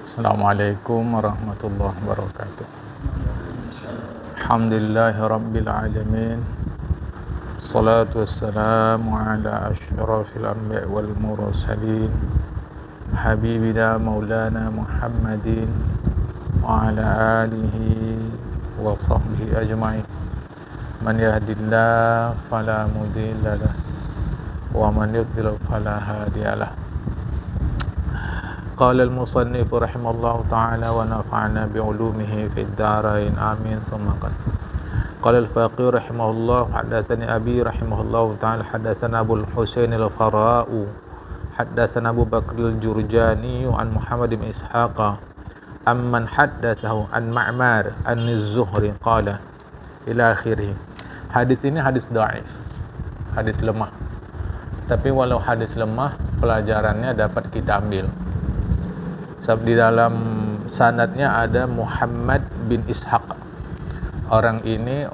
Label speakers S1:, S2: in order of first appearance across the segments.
S1: Assalamualaikum warahmatullahi wabarakatuh. Alhamdulillahi rabbil alamin. Salatu wassalamu ala asyrafil anbiya wal mursalin habibina maulana Muhammadin wa ala alihi wa sahbihi ajma'in. Man yahdillahu fala mudilla lahu wa man yudlil fala hadiyalah. Qala al-musannif rahimahullahu ta'ala wa nafa'ana bi'ulumihi fid darain amin summa qala al-faqih rahimahullah hadatsani abi rahimahullahu ta'ala hadatsana Abu al-Husain al-Fara'u hadatsana Abu Bakr al-Jurjani an Muhammad bin Ishaqa amman haddatsahu an Ma'mar an az-Zuhri qala ila akhirih. Hadis ini hadis dhaif, hadis lemah. Tapi walau hadis lemah, pelajarannya dapat kita ambil. Sebab di dalam sanadnya ada Muhammad bin Ishaq. Orang ini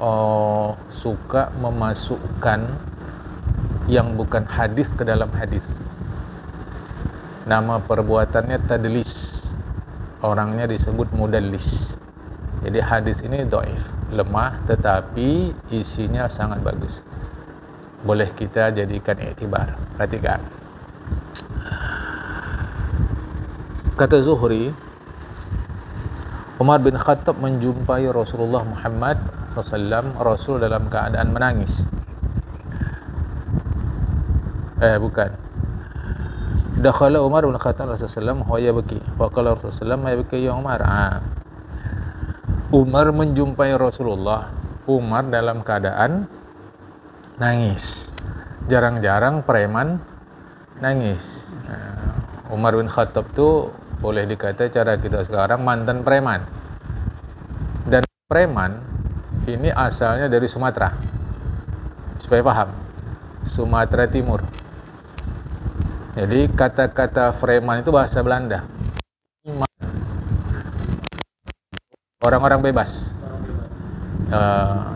S1: suka memasukkan yang bukan hadis ke dalam hadis. Nama perbuatannya tadlis. Orangnya disebut mudallis. Jadi hadis ini dhaif, lemah, tetapi isinya sangat bagus. Boleh kita jadikan iktibar. Perhatikan. Kata Zuhri, Umar bin Khattab menjumpai Rasulullah Muhammad SAW, Rasul dalam keadaan menangis. Dakhala Umar bin Khattab Rasulullah SAW wa yabki. Wa qala Rasulullah ma yabki ya Umar. Umar menjumpai Rasulullah. Umar dalam keadaan nangis. Jarang-jarang preman nangis. Umar bin Khattab tu boleh dikata cara kita sekarang mantan preman. Dan preman ini asalnya dari Sumatera. Supaya paham, Sumatera Timur. Jadi kata-kata preman itu bahasa Belanda. Orang-orang bebas.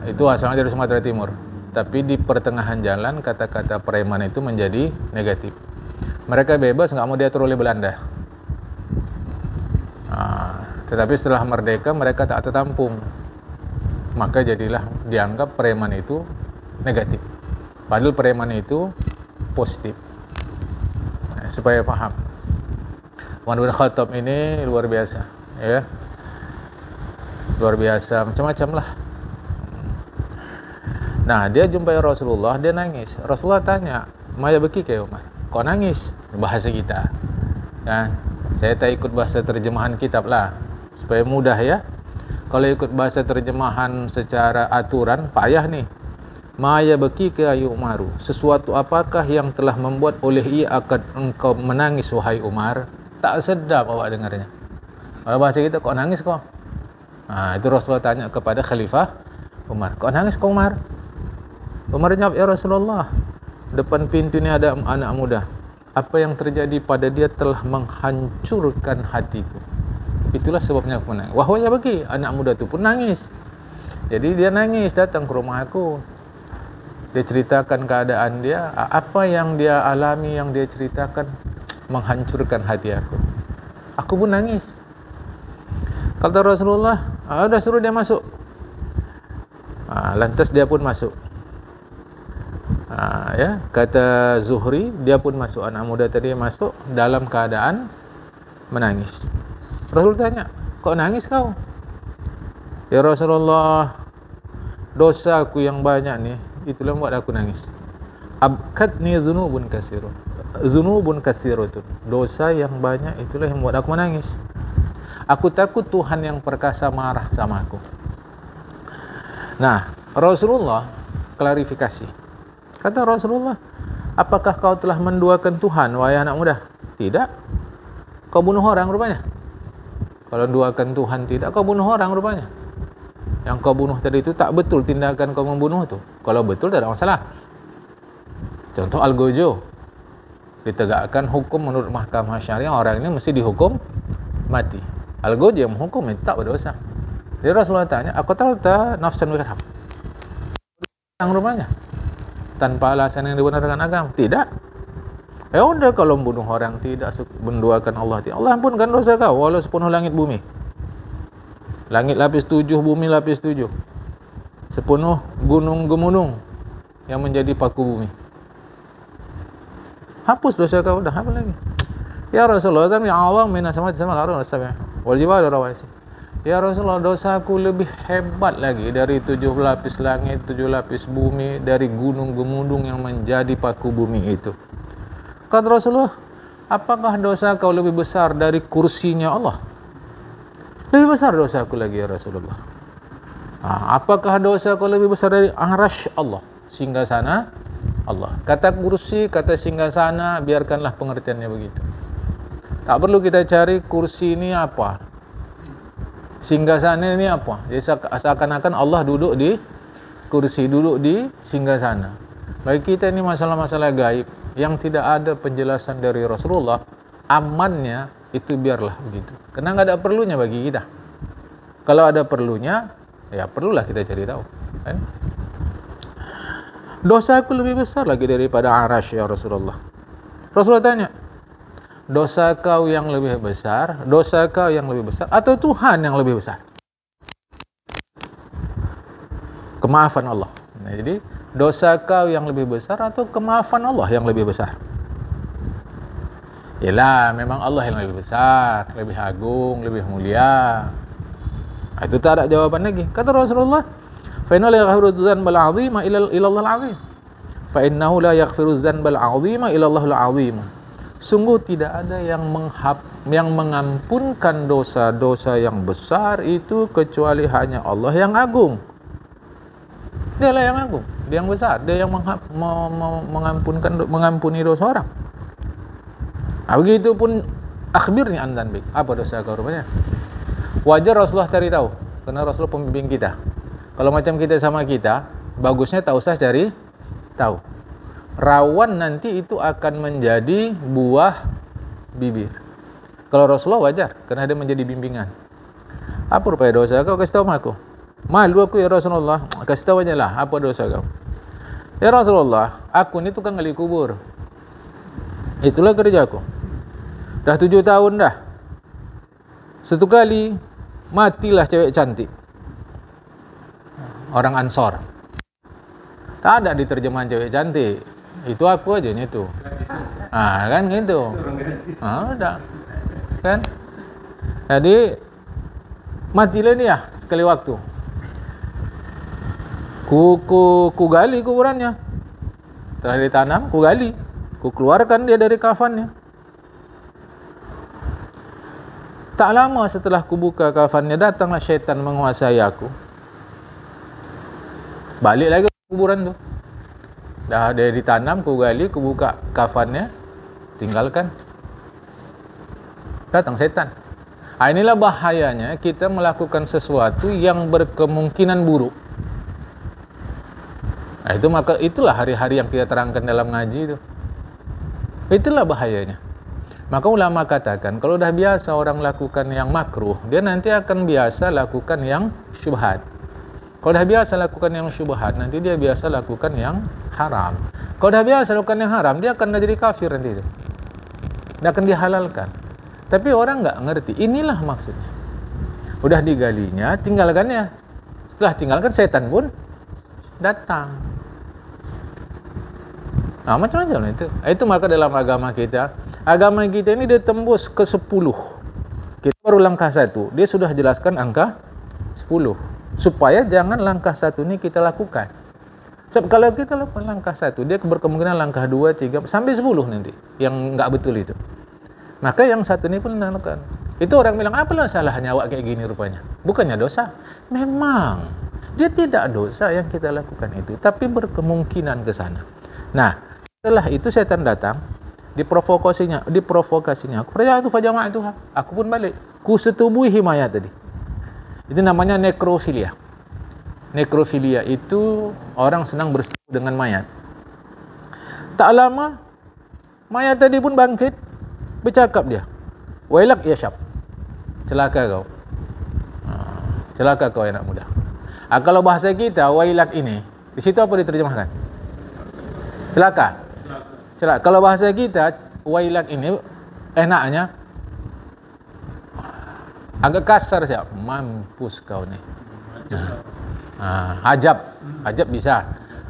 S1: Itu asalnya dari Sumatera Timur. Tapi di pertengahan jalan kata-kata preman itu menjadi negatif. Mereka bebas, nggak mau diatur oleh Belanda. Tetapi setelah merdeka mereka tak tertampung, maka jadilah dianggap preman itu negatif. Padahal preman itu positif. Supaya paham, Umar bin Khattab ini luar biasa, ya, luar biasa, macam-macam lah. Nah, dia jumpai Rasulullah, dia nangis. Rasulullah tanya, "Maya beki ke Umar? Kok nangis?" Bahasa kita, kan? Saya tak ikut bahasa terjemahan kitab lah, supaya mudah ya. Kalau ikut bahasa terjemahan secara aturan, payah nih. Maya beki ke ayu Umaru. Sesuatu apakah yang telah membuat oleh ia akan engkau menangis wahai Umar? Tak sedap awak dengarnya. Kalau bahasa kita, kok nangis kau? Itu Rasulullah tanya kepada Khalifah Umar. Kok nangis kau Umar? Umar jawab, ya Rasulullah, depan pintu ini ada anak muda. Apa yang terjadi pada dia telah menghancurkan hatiku. Itulah sebabnya aku menangis. Wahwa ya bagi, anak muda itu pun nangis. Jadi dia nangis, datang ke rumah aku. Dia ceritakan keadaan dia, apa yang dia alami, yang dia ceritakan menghancurkan hati aku. Aku pun nangis. Kata Rasulullah, udah suruh dia masuk. Lantas dia pun masuk. Ya, kata Zuhri, dia pun masuk, anak muda tadi masuk dalam keadaan menangis. Rasul tanya, kok nangis kau? Ya Rasulullah, dosa aku yang banyak nih, itulah buat aku nangis. Abkatni dzunubun katsirun. Dzunubun katsiratun. Dosa yang banyak itulah yang buat aku menangis. Aku takut Tuhan yang perkasa marah sama aku. Nah, Rasulullah klarifikasi. Kata Rasulullah, apakah kau telah menduakan Tuhan, wahai anak muda? Tidak. Kau bunuh orang rupanya. Kalau duakan Tuhan tidak, kau bunuh orang rupanya. Yang kau bunuh tadi itu tak betul tindakan kau membunuh itu. Kalau betul tak ada masalah. Contoh Algojo, ditegakkan hukum menurut mahkamah syariah, orang ini mesti dihukum mati. Algojo yang menghukum itu tak berdosa. Jadi Rasulullah tanya, aku tahu tak nafsan wirham? Orang rupanya tanpa alasan yang dibenarkan agama? Tidak. Ya udah, kalau membunuh orang tidak, menduakan Allah tidak, Allah ampunkan dosa kau walau sepenuh langit bumi. Langit lapis 7, bumi lapis 7. Sepenuh gunung-gemunung yang menjadi paku bumi. Hapus dosa kau, dah apa lagi? Ya Rasulullah, tapi Allah minas samawati sama al-ardh wal jibali rawasi. Ya Rasulullah, dosaku lebih hebat lagi dari 7 lapis langit, 7 lapis bumi, dari gunung-gemunung yang menjadi paku bumi itu. Kata Rasulullah, apakah dosa kau lebih besar dari kursinya Allah? Lebih besar dosaku lagi ya Rasulullah. Apakah dosa kau lebih besar dari arasy Allah, singgasana Allah? Kata kursi, kata singgasana, biarkanlah pengertiannya begitu. Tak perlu kita cari kursi ini apa, singgasana ini apa. Jadi seakan-akan Allah duduk di kursi, duduk di singgasana. Bagi kita ini masalah-masalah gaib yang tidak ada penjelasan dari Rasulullah, amannya itu biarlah begitu. Karena nggak ada perlunya bagi kita. Kalau ada perlunya, ya perlulah kita cari tahu. Kan? Dosaku lebih besar lagi daripada arasy ya Rasulullah. Rasulullah tanya, dosa kau yang lebih besar, dosa kau yang lebih besar, atau Tuhan yang lebih besar? Kemaafan Allah. Nah, jadi dosa kau yang lebih besar atau kemaafan Allah yang lebih besar? Yalah, memang Allah yang lebih besar, lebih agung, lebih mulia. Itu tak ada jawaban lagi. Kata Rasulullah, fa innahu la yaghfiru dzanbal 'azima illa Allah al-'azim. Fa innahu la yaghfiru dzanbal 'azima illa Allah al-'azim. Sungguh tidak ada yang mengampunkan dosa-dosa yang besar itu kecuali hanya Allah yang agung. Dialah yang agung, dia yang besar, dia yang mengampuni dosa orang. Begitupun akhbirni an dzanbik, apa dosa kau rupanya? Wajar Rasulullah cari tahu, karena Rasulullah pembimbing kita. Kalau macam kita sama kita, bagusnya tak usah cari tahu. Rawan nanti itu akan menjadi buah bibir. Kalau Rasulullah wajar, karena dia menjadi bimbingan. Apa rupanya dosa kau? Kasih tahu aku. Malu aku ya Rasulullah, kasih tahu aja lah apa dosa kau. Ya Rasulullah, aku ni tukang gali kubur. Itulah kerjaku. Dah 7 tahun dah. Satu kali matilah cewek cantik, orang Ansor. Tak ada di terjemahan cewek cantik. Itu aku aja itu. Kan gitu. Udah. Kan? Jadi matilah dia sekali waktu. Ku gali kuburannya. Setelah ditanam, ku gali. Ku keluarkan dia dari kafannya. Tak lama setelah ku buka kafannya, datanglah syaitan menguasai aku. Balik lagi ke kuburan tu. Dah dia ditanam, ku gali, ku buka kafannya, tinggalkan. Datang syaitan. Inilah bahayanya kita melakukan sesuatu yang berkemungkinan buruk. Itulah hari-hari yang kita terangkan dalam ngaji itu. Itulah bahayanya. Maka ulama katakan, kalau dah biasa orang lakukan yang makruh, dia nanti akan biasa lakukan yang syubhat. Kalau dah biasa lakukan yang syubhat, nanti dia biasa lakukan yang haram. Kalau dah biasa lakukan yang haram, dia akan jadi kafir nanti itu. Dia akan dihalalkan. Tapi orang nggak ngerti. Inilah maksudnya. Udah digalinya, tinggalkannya. Setelah tinggalkan, setan pun datang. Macam-macam itu. Itu maka dalam agama kita ini dia tembus ke 10. Kita baru langkah 1, dia sudah jelaskan angka 10. Supaya jangan langkah 1 ini kita lakukan. Sebab kalau kita lakukan langkah 1, dia berkemungkinan langkah 2, 3, sampai 10 nanti. Yang enggak betul itu. Maka yang 1 ini pun lakukan. Itu orang bilang, apalah salahnya awak kayak gini rupanya. Bukannya dosa. Memang. Dia tidak dosa yang kita lakukan itu. Tapi berkemungkinan ke sana. Nah, setelah itu setan datang. Diprovokasinya aku percaya itu fajama itu, aku pun balik, ku setubuhi mayat tadi. Itu namanya nekrofilia. Nekrofilia itu orang senang bersetubuh dengan mayat. Tak lama mayat tadi pun bangkit, bercakap dia, wailak ya syab, celaka kau. Celaka kau anak muda. Kalau bahasa kita wailak ini, di situ apa diterjemahkan? Celaka. Kalau bahasa kita, wailak ini enaknya agak kasar siap. Mampus kau ni. Ajab bisa.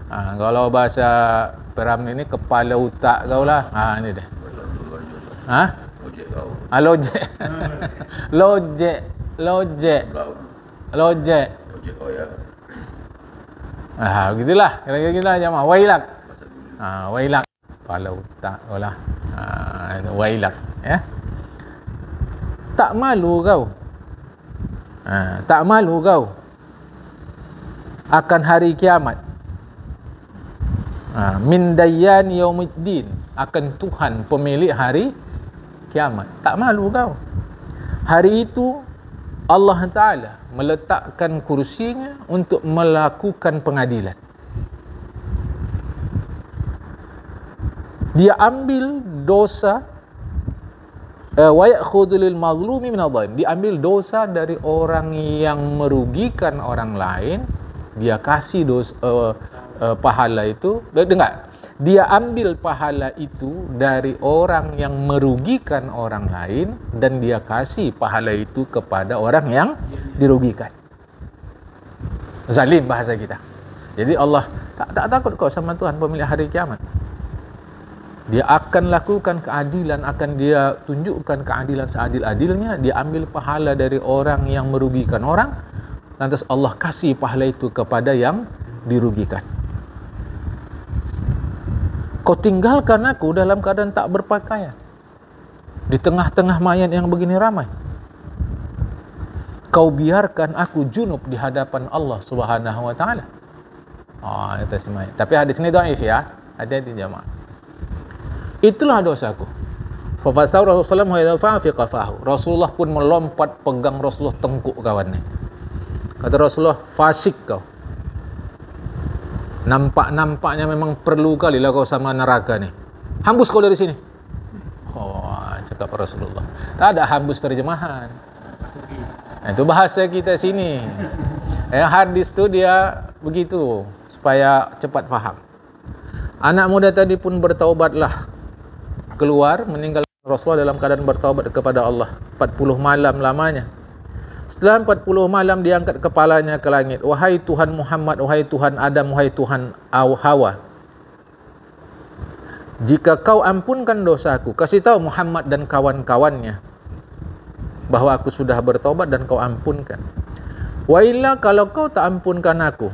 S1: Kalau bahasa Peram ini kepala otak kau lah. Ini dia. Lojek. Begitulah. Kira-kira kita jemaah. Wailak. Wailak. Kepala otak kau lah. Wailak. Ya. Tak malu kau. Tak malu kau akan hari kiamat. Min dayyan yaumiddin, akan Tuhan pemilik hari kiamat. Tak malu kau. Hari itu Allah Ta'ala meletakkan kursinya untuk melakukan pengadilan. Dia ambil dosa wa ya'khudhu lil mazlumi min adh-dhalim. Diambil dosa dari orang yang merugikan orang lain, dia kasih pahala itu. Dengar, dia ambil pahala itu dari orang yang merugikan orang lain dan dia kasih pahala itu kepada orang yang dirugikan. Zalim bahasa kita. Jadi Allah tak takut kau sama Tuhan pemilik hari kiamat. Dia akan lakukan keadilan, akan dia tunjukkan keadilan seadil-adilnya. Dia ambil pahala dari orang yang merugikan orang, lantas Allah kasih pahala itu kepada yang dirugikan. Kau tinggalkan aku dalam keadaan tak berpakaian, di tengah-tengah mayat yang begini ramai. Kau biarkan aku junub di hadapan Allah Subhanahu wa taala. Itu si mayat. Tapi hadis ini dhaif ya. Hati-hati jemaah. Itulah dosaku. Fa Rasulullah pun melompat pegang Rasulullah tengkuk kawan ni. Kata Rasulullah, fasik kau. Nampak-nampaknya memang perlu kali lah kau sama neraka ni. Hambus kau dari sini. Cakap Rasulullah. Tak ada hambus terjemahan. Itu bahasa kita sini. Hadis tu dia begitu supaya cepat faham. Anak muda tadi pun bertaubatlah, keluar meninggal Rasulullah dalam keadaan bertaubat kepada Allah. 40 malam lamanya. Setelah 40 malam diangkat kepalanya ke langit. Wahai Tuhan Muhammad, wahai Tuhan Adam, wahai Tuhan Hawa, jika kau ampunkan dosaku, kasih tahu Muhammad dan kawan-kawannya bahawa aku sudah bertaubat dan kau ampunkan. Wa illa, kalau kau tak ampunkan aku,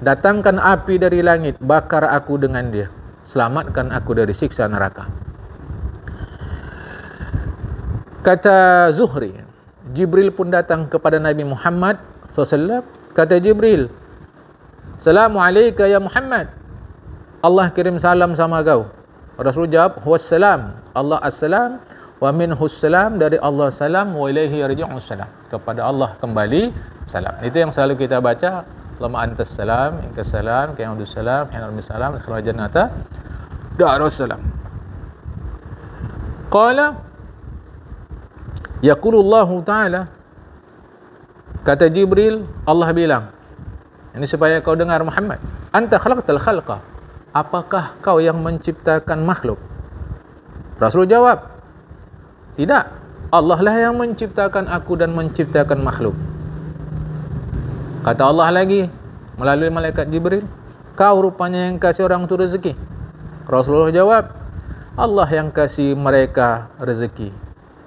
S1: datangkan api dari langit, bakar aku dengan dia, selamatkan aku dari siksa neraka. Kata Zuhri, Jibril pun datang kepada Nabi Muhammad SAW. Kata Jibril, Assalamualaikum ya Muhammad, Allah kirim salam sama kau. Rasul jawab, Wassalam, Allah assalam, wa minhus salam, dari Allah salam, wa ilaihi yarji'us salam, kepada Allah kembali salam. Itu yang selalu kita baca. Allahumma antas salam, inkas salam, kiyamudus salam, hinarmis salam, ikhlas jannata darus salam. Qala yaqulullahu ta'ala, kata Jibril, Allah bilang, ini supaya kau dengar Muhammad, anta khalaqtal khalqa, apakah kau yang menciptakan makhluk? Rasul jawab, tidak, Allah lah yang menciptakan aku dan menciptakan makhluk. Kata Allah lagi melalui malaikat Jibril, kau rupanya yang kasih orang tu rezeki. Rasulullah jawab, Allah yang kasih mereka rezeki,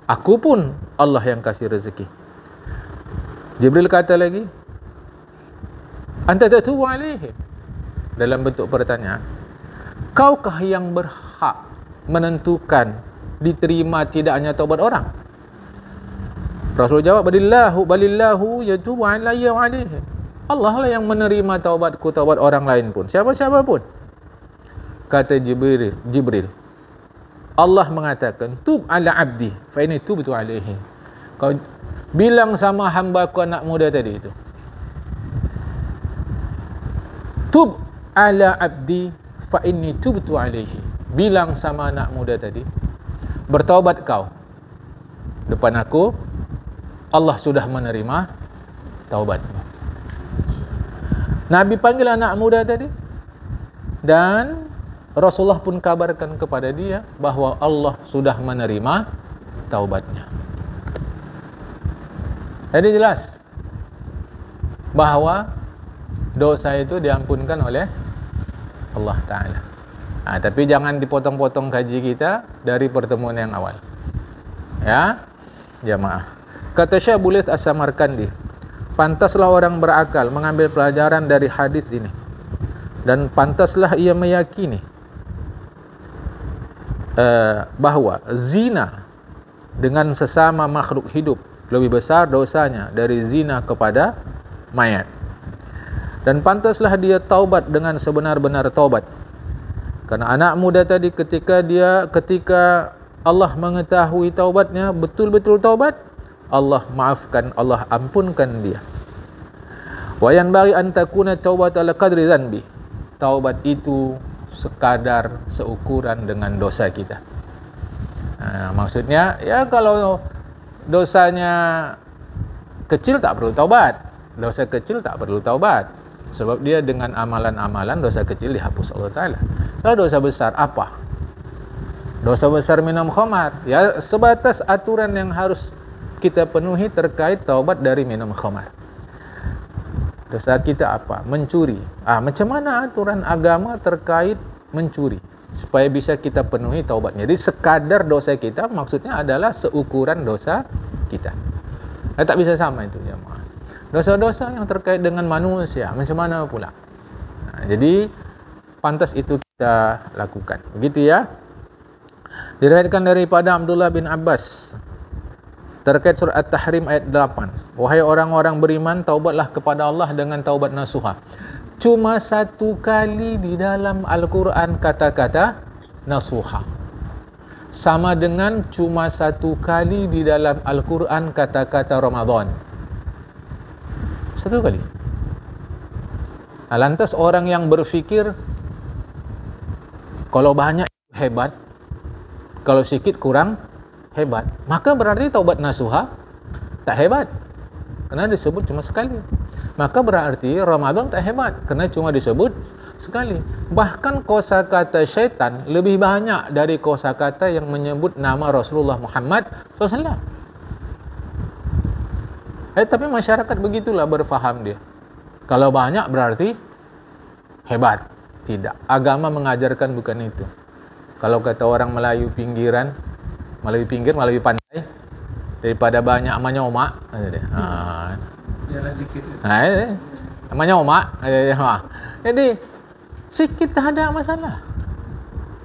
S1: aku pun Allah yang kasih rezeki. Jibril kata lagi, anta tatubu alaihim, dalam bentuk pertanyaan, kaukah yang berhak menentukan diterima tidaknya taubat orang? Rasul jawab, balillahu yatubu alayya wa alaihim, Allah lah yang menerima taubatku, taubat orang lain pun, siapa-siapa pun. Kata Jibril, Allah mengatakan, tub ala abdi fa inni tubtu alaihi, kau bilang sama hamba-Ku anak muda tadi itu, tub ala abdi fa inni tubtu alaihi, bilang sama anak muda tadi, bertaubat kau depan aku, Allah sudah menerima taubatmu. Nabi panggil anak muda tadi dan Rasulullah pun kabarkan kepada dia bahwa Allah sudah menerima taubatnya. Jadi jelas bahwa dosa itu diampunkan oleh Allah Ta'ala. Tapi jangan dipotong-potong kaji kita dari pertemuan yang awal. Ya, jamaah. Kata Syekh Bulith As-Samarkandi, pantaslah orang berakal mengambil pelajaran dari hadis ini, dan pantaslah ia meyakini bahwa zina dengan sesama makhluk hidup lebih besar dosanya dari zina kepada mayat. Dan pantaslah dia taubat dengan sebenar-benar taubat. Karena anak muda tadi ketika Allah mengetahui taubatnya betul-betul taubat, Allah maafkan, Allah ampunkan dia. Wa yanbaghi an takuna taubat ala qadri dzanbi. Taubat itu sekadar seukuran dengan dosa kita. Maksudnya ya kalau dosanya kecil tak perlu taubat. Dosa kecil tak perlu taubat. Sebab dia dengan amalan-amalan dosa kecil dihapus Allah Ta'ala. Kalau dosa besar apa? Dosa besar minum khamar. Ya sebatas aturan yang harus kita penuhi terkait taubat dari minum khamar. Dosa kita apa? Mencuri. Macam mana aturan agama terkait mencuri? Supaya bisa kita penuhi taubatnya. Jadi sekadar dosa kita maksudnya adalah seukuran dosa kita. Tak bisa sama itu jemaah. Dosa-dosa yang terkait dengan manusia macam mana pula? Jadi pantas itu kita lakukan. Begitu ya. Diriwayatkan daripada Abdullah bin Abbas terkait surah At-Tahrim ayat 8. Wahai orang-orang beriman, taubatlah kepada Allah dengan taubat nasuha. Cuma satu kali di dalam Al-Quran kata-kata nasuha. Sama dengan cuma satu kali di dalam Al-Quran kata-kata Ramadan. Satu kali. Lantas orang yang berfikir kalau banyak hebat, kalau sikit kurang hebat, maka berarti taubat nasuha tak hebat karena disebut cuma sekali. Maka berarti Ramadan tak hebat kerana cuma disebut sekali. Bahkan kosakata syaitan lebih banyak dari kosakata yang menyebut nama Rasulullah Muhammad SAW. Tapi masyarakat begitulah berfaham dia. Kalau banyak berarti hebat. Tidak. Agama mengajarkan bukan itu. Kalau kata orang Melayu pinggiran, Melayu pinggir, Melayu pantai, daripada banyak amanya omak. Namanya omak. Jadi sikit tak ada masalah.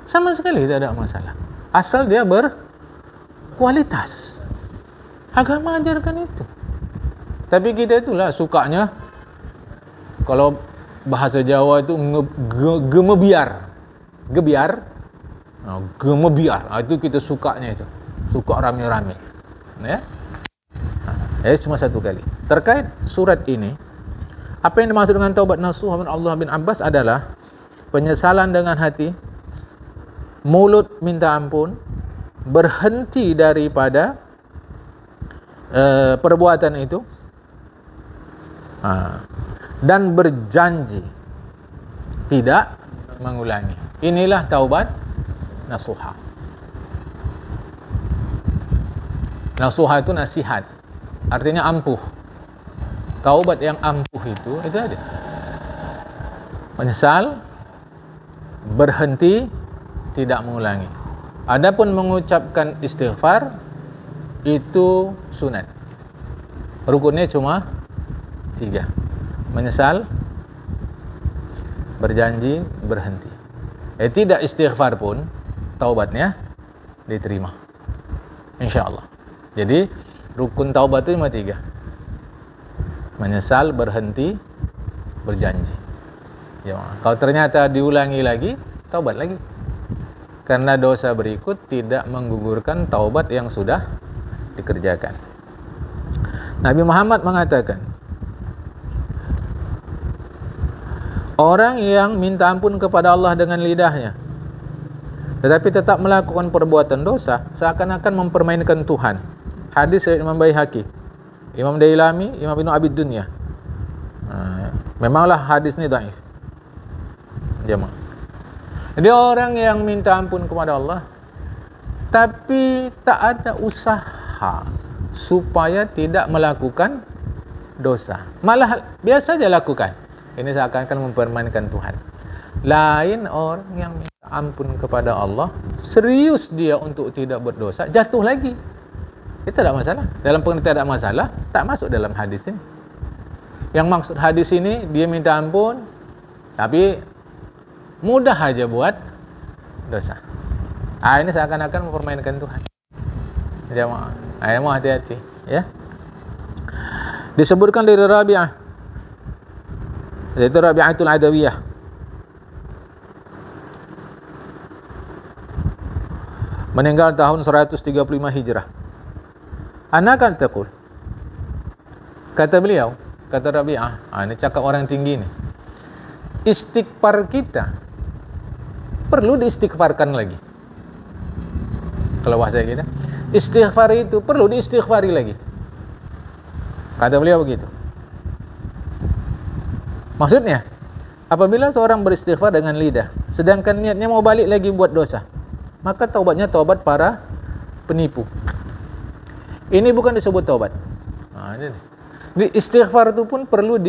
S1: Sama sekali tak ada masalah. Asal dia berkualitas. Agama ajarkan itu. Tapi kita itulah sukanya kalau bahasa Jawa itu gemebiar. Gemebiar. Itu kita sukanya itu. Suka rame-rame. Ya. Cuma satu kali. Terkait surat ini, apa yang dimaksud dengan taubat nasuha menurut Abdullah bin Abbas adalah penyesalan dengan hati, mulut minta ampun, berhenti daripada perbuatan itu, dan berjanji tidak mengulangi. Inilah taubat nasuha. Nasuha itu nasihat, artinya ampuh. Taubat yang ampuh itu ada. Menyesal, berhenti, tidak mengulangi. Adapun mengucapkan istighfar itu sunat. Rukunnya cuma 3. Menyesal, berjanji, berhenti. Tidak istighfar pun taubatnya diterima, insyaAllah. Jadi rukun taubat itu cuma 3. Menyesal, berhenti, berjanji. Kalau ternyata diulangi lagi, taubat lagi. Karena dosa berikut tidak menggugurkan taubat yang sudah dikerjakan. Nabi Muhammad mengatakan, orang yang minta ampun kepada Allah dengan lidahnya, tetapi tetap melakukan perbuatan dosa, seakan-akan mempermainkan Tuhan. Hadis dari Imam Baihaqi, Imam Dailami, Imam Ibnu Abi Dunya. Memanglah hadis ini dhaif. Jemaah. Dia orang yang minta ampun kepada Allah, tapi tak ada usaha supaya tidak melakukan dosa. Malah biasa saja lakukan. Ini seakan-akan mempermainkan Tuhan. Lain orang yang minta ampun kepada Allah, serius dia untuk tidak berdosa, jatuh lagi. Itu tak masalah. Dalam pengertian tak masalah, tak masuk dalam hadis ini. Yang maksud hadis ini, dia minta ampun, tapi mudah aja buat dosa. Ini seakan-akan mempermainkan Tuhan. Jamaah, mau hati-hati, ya. Disebutkan dari Rabi'ah, yaitu Rabi'atul Adawiyah. Meninggal tahun 135 Hijrah. Ana kan taqul. Kata beliau, kata Rabi'ah, ini cakap orang tinggi ni. Istighfar kita perlu diistighfarkan lagi. Kalau bahasa kita, istighfar itu perlu diistighfari lagi. Kata beliau begitu. Maksudnya, apabila seorang beristighfar dengan lidah, sedangkan niatnya mau balik lagi buat dosa, maka taubatnya taubat para penipu. Ini bukan disebut taubat. Jadi istighfar itu pun perlu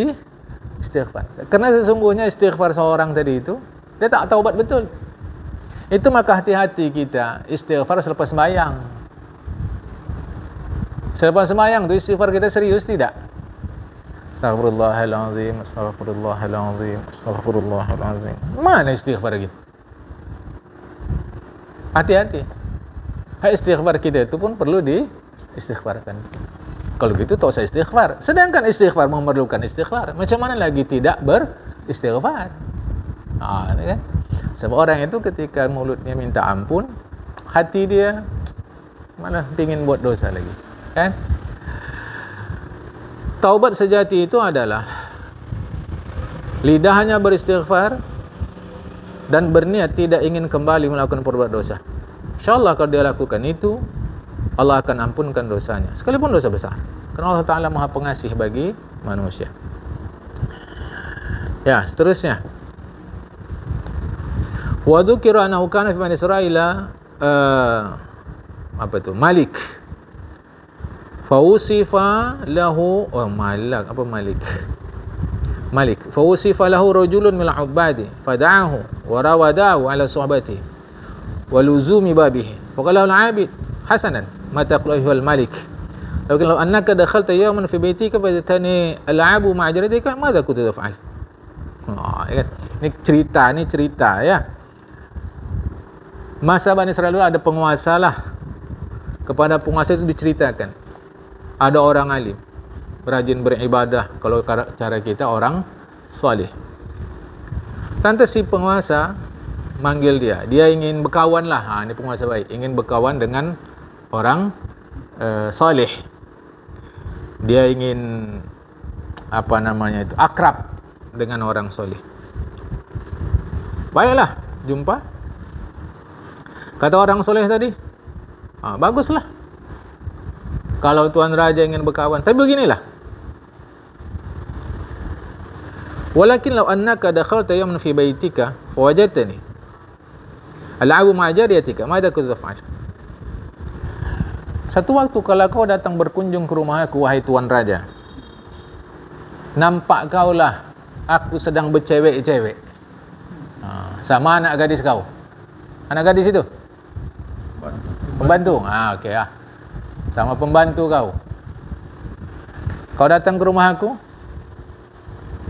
S1: istighfar. Karena sesungguhnya istighfar seorang tadi itu, dia tak taubat betul. Itu maka hati-hati kita istighfar selepas sembahyang. Selepas sembahyang itu istighfar kita serius tidak? Astaghfirullahaladzim, astaghfirullahaladzim, astaghfirullahaladzim. Mana istighfar gitu? Hati-hati. Istighfar kita itu pun perlu diistighfarkan. Kalau gitu tak usah istighfar. Sedangkan istighfar memerlukan istighfar. Macam mana lagi tidak beristighfar? Ini kan? Sebab orang itu ketika mulutnya minta ampun, hati dia malah ingin buat dosa lagi. Kan? Taubat sejati itu adalah lidahnya beristighfar dan berniat tidak ingin kembali melakukan perbuatan dosa. InsyaAllah kalau dia lakukan itu, Allah akan ampunkan dosanya, sekalipun dosa besar. Karena Allah Ta'ala Maha Pengasih bagi manusia. Ya, seterusnya. Wa dzukira annahu kana fi Bani Israila Malik. Fausifa lahu Malik. Fausifa lahu rajulun min al-'ubbadi fada'ahu wa rawadahu ala suhbatihi wa luzumi babihi. Faqala al-'abid hasanan ma taqulu ayyuhal malik. Lakin law annaka dakhalta yawman fi baytika fajatani al-'abu ma'a jaratika madza kunta taf'al? Ini cerita ya. Masa Bani Israil dulu ada penguasa lah. Kepada penguasa itu diceritakan, ada orang alim, rajin beribadah, kalau cara kita orang soleh. Lantas si penguasa manggil dia ingin berkawan lah. Ini penguasa baik, ingin berkawan dengan orang soleh. Dia ingin akrab dengan orang soleh. Baiklah, jumpa. Kata orang soleh tadi, baguslah kalau Tuan Raja ingin berkawan. Tapi beginilah. Walakin law annaka dakhalta yawman fi baitika fawajadtani al'abu ma'a jariyatika madza kunta taf'al? Satu waktu kalau kau datang berkunjung ke rumahku, wahai Tuan Raja, nampak kaulah aku sedang bercewek-cewek sama anak gadis kau. Anak gadis itu pembantu. Okey lah. Sama pembantu kau. Kau datang ke rumah aku,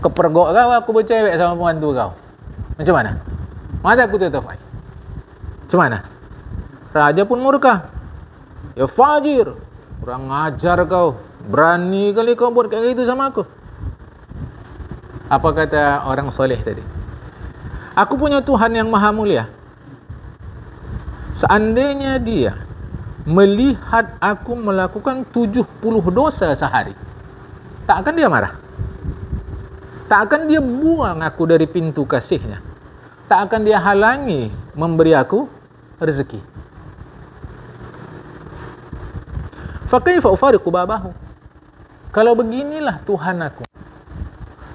S1: kepergok kau aku bercewek sama pembantu kau. Macam mana? Mana aku tetap ai? Macam mana? Raja pun murka. Ya fajir, kurang ajar kau. Berani kali kau buat kayak gitu sama aku. Apa kata orang soleh tadi? Aku punya Tuhan yang maha mulia. Seandainya dia melihat aku melakukan 70 dosa sehari, tak akan dia marah. Tak akan dia buang aku dari pintu kasihnya. Tak akan dia halangi memberi aku rezeki. Fakaifa ufariqu babahu? Kalau beginilah Tuhan aku,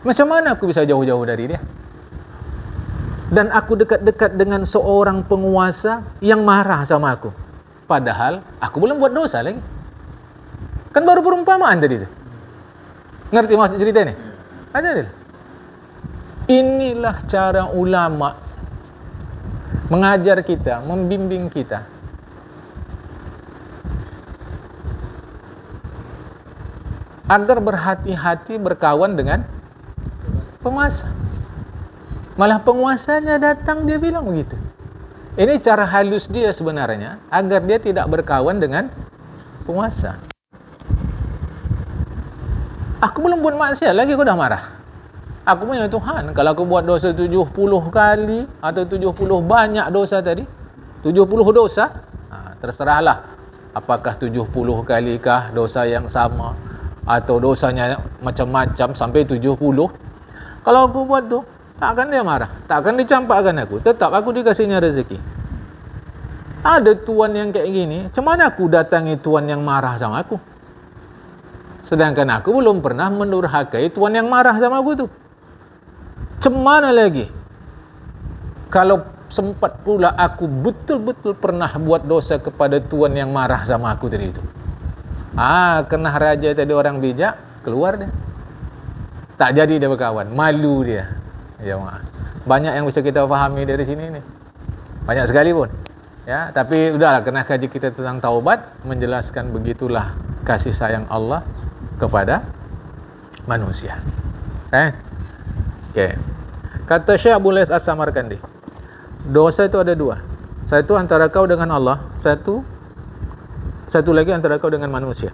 S1: macam mana aku bisa jauh-jauh dari dia? Dan aku dekat-dekat dengan seorang penguasa yang marah sama aku. Padahal aku belum buat dosa lagi. Kan baru perumpamaan tadi tu. Ngerti maksud cerita ni? Ada. Inilah cara ulama mengajar kita, membimbing kita. Agar berhati-hati berkawan dengan penguasa. Malah penguasanya datang dia bilang begitu. Ini cara halus dia sebenarnya agar dia tidak berkawan dengan penguasa. Aku belum buat maksiat lagi kau dah marah. Aku punya Tuhan, kalau aku buat dosa 70 kali atau 70 banyak dosa tadi, 70 dosa, terserahlah. Apakah 70 kali kah dosa yang sama atau dosanya macam-macam sampai 70. Kalau aku buat tu, takkan dia marah, takkan dicampakkan aku, tetap aku dikasihnya rezeki. Ada tuan yang kayak gini, macam mana aku datangi tuan yang marah sama aku? Sedangkan aku belum pernah mendurhakai tuan yang marah sama aku tu. Macam mana lagi kalau sempat pula aku betul-betul pernah buat dosa kepada tuan yang marah sama aku tadi itu? Kena raja tadi orang bijak, keluar dia. Tak jadi dia berkawan, malu dia. Ya, banyak yang bisa kita fahami dari sini ni. Banyak sekali pun. Ya, tapi udahlah, kena kaji kita tentang taubat, menjelaskan begitulah kasih sayang Allah kepada manusia. Okay. Kata Syekh Abu Laith As-Samarkandi, dosa itu ada dua. Satu antara kau dengan Allah, satu lagi antara kau dengan manusia.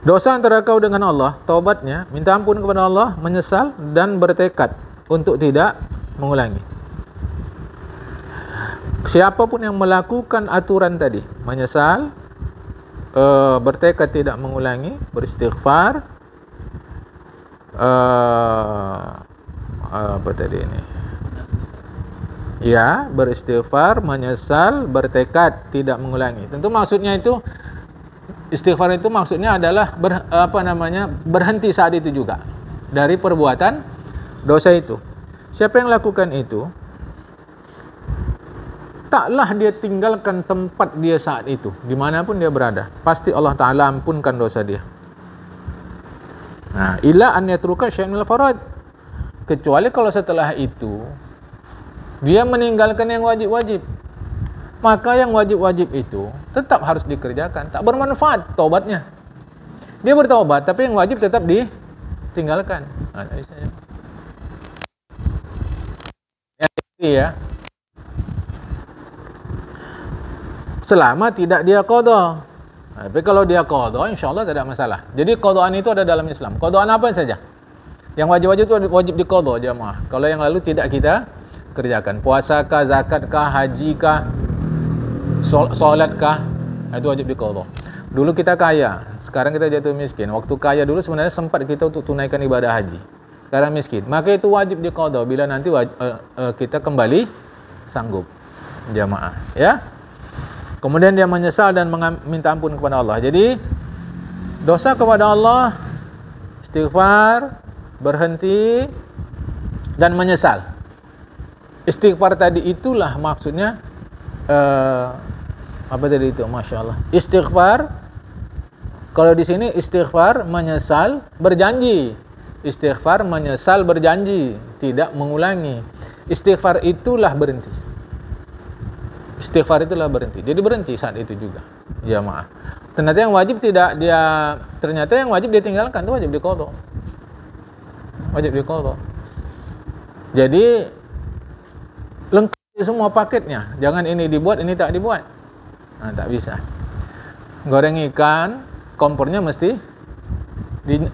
S1: Dosa antara kau dengan Allah, taubatnya, minta ampun kepada Allah, menyesal dan bertekad untuk tidak mengulangi. Siapapun yang melakukan aturan tadi, menyesal, bertekad tidak mengulangi, beristighfar, apa tadi ini? Ya, beristighfar, menyesal, bertekad tidak mengulangi. Tentu maksudnya itu, istighfar itu maksudnya adalah berhenti saat itu juga dari perbuatan dosa itu. Siapa yang lakukan itu, taklah dia tinggalkan tempat dia saat itu, dimanapun dia berada, pasti Allah Ta'ala ampunkan dosa dia. Illa an yatruka syai'an minal farad, kecuali kalau setelah itu dia meninggalkan yang wajib-wajib, maka yang wajib-wajib itu tetap harus dikerjakan. Tak bermanfaat taubatnya. Dia bertaubat tapi yang wajib tetap ditinggalkan. Ya. Selama tidak dia qada. Tapi kalau dia qada, insya-Allah tak ada masalah. Jadi qadaan itu ada dalam Islam. Qadaan apa saja? Yang wajib-wajib itu wajib diqada jemaah. Kalau yang lalu tidak kita kerjakan. Puasa kah, zakat kah, haji kah, solat kah, itu wajib diqada. Dulu kita kaya, sekarang kita jatuh miskin. Waktu kaya dulu sebenarnya sempat kita untuk tunaikan ibadah haji. Sekarang miskin. Maka itu wajib diqada bila nanti kita kembali sanggup. Jamaah, ya. Kemudian dia menyesal dan minta ampun kepada Allah. Jadi dosa kepada Allah, istighfar, berhenti dan menyesal. Istighfar tadi itulah maksudnya apa tadi itu? Masya Allah. Istighfar, kalau di sini istighfar menyesal berjanji. Istighfar menyesal berjanji, tidak mengulangi. Istighfar itulah berhenti. Istighfar itulah berhenti. Jadi berhenti saat itu juga. Ya maaf. Ternyata yang wajib dia tinggalkan, itu wajib diqada. Wajib diqada. Jadi lengkap semua paketnya. Jangan ini dibuat, ini tak dibuat. Tak bisa. Goreng ikan, kompornya mesti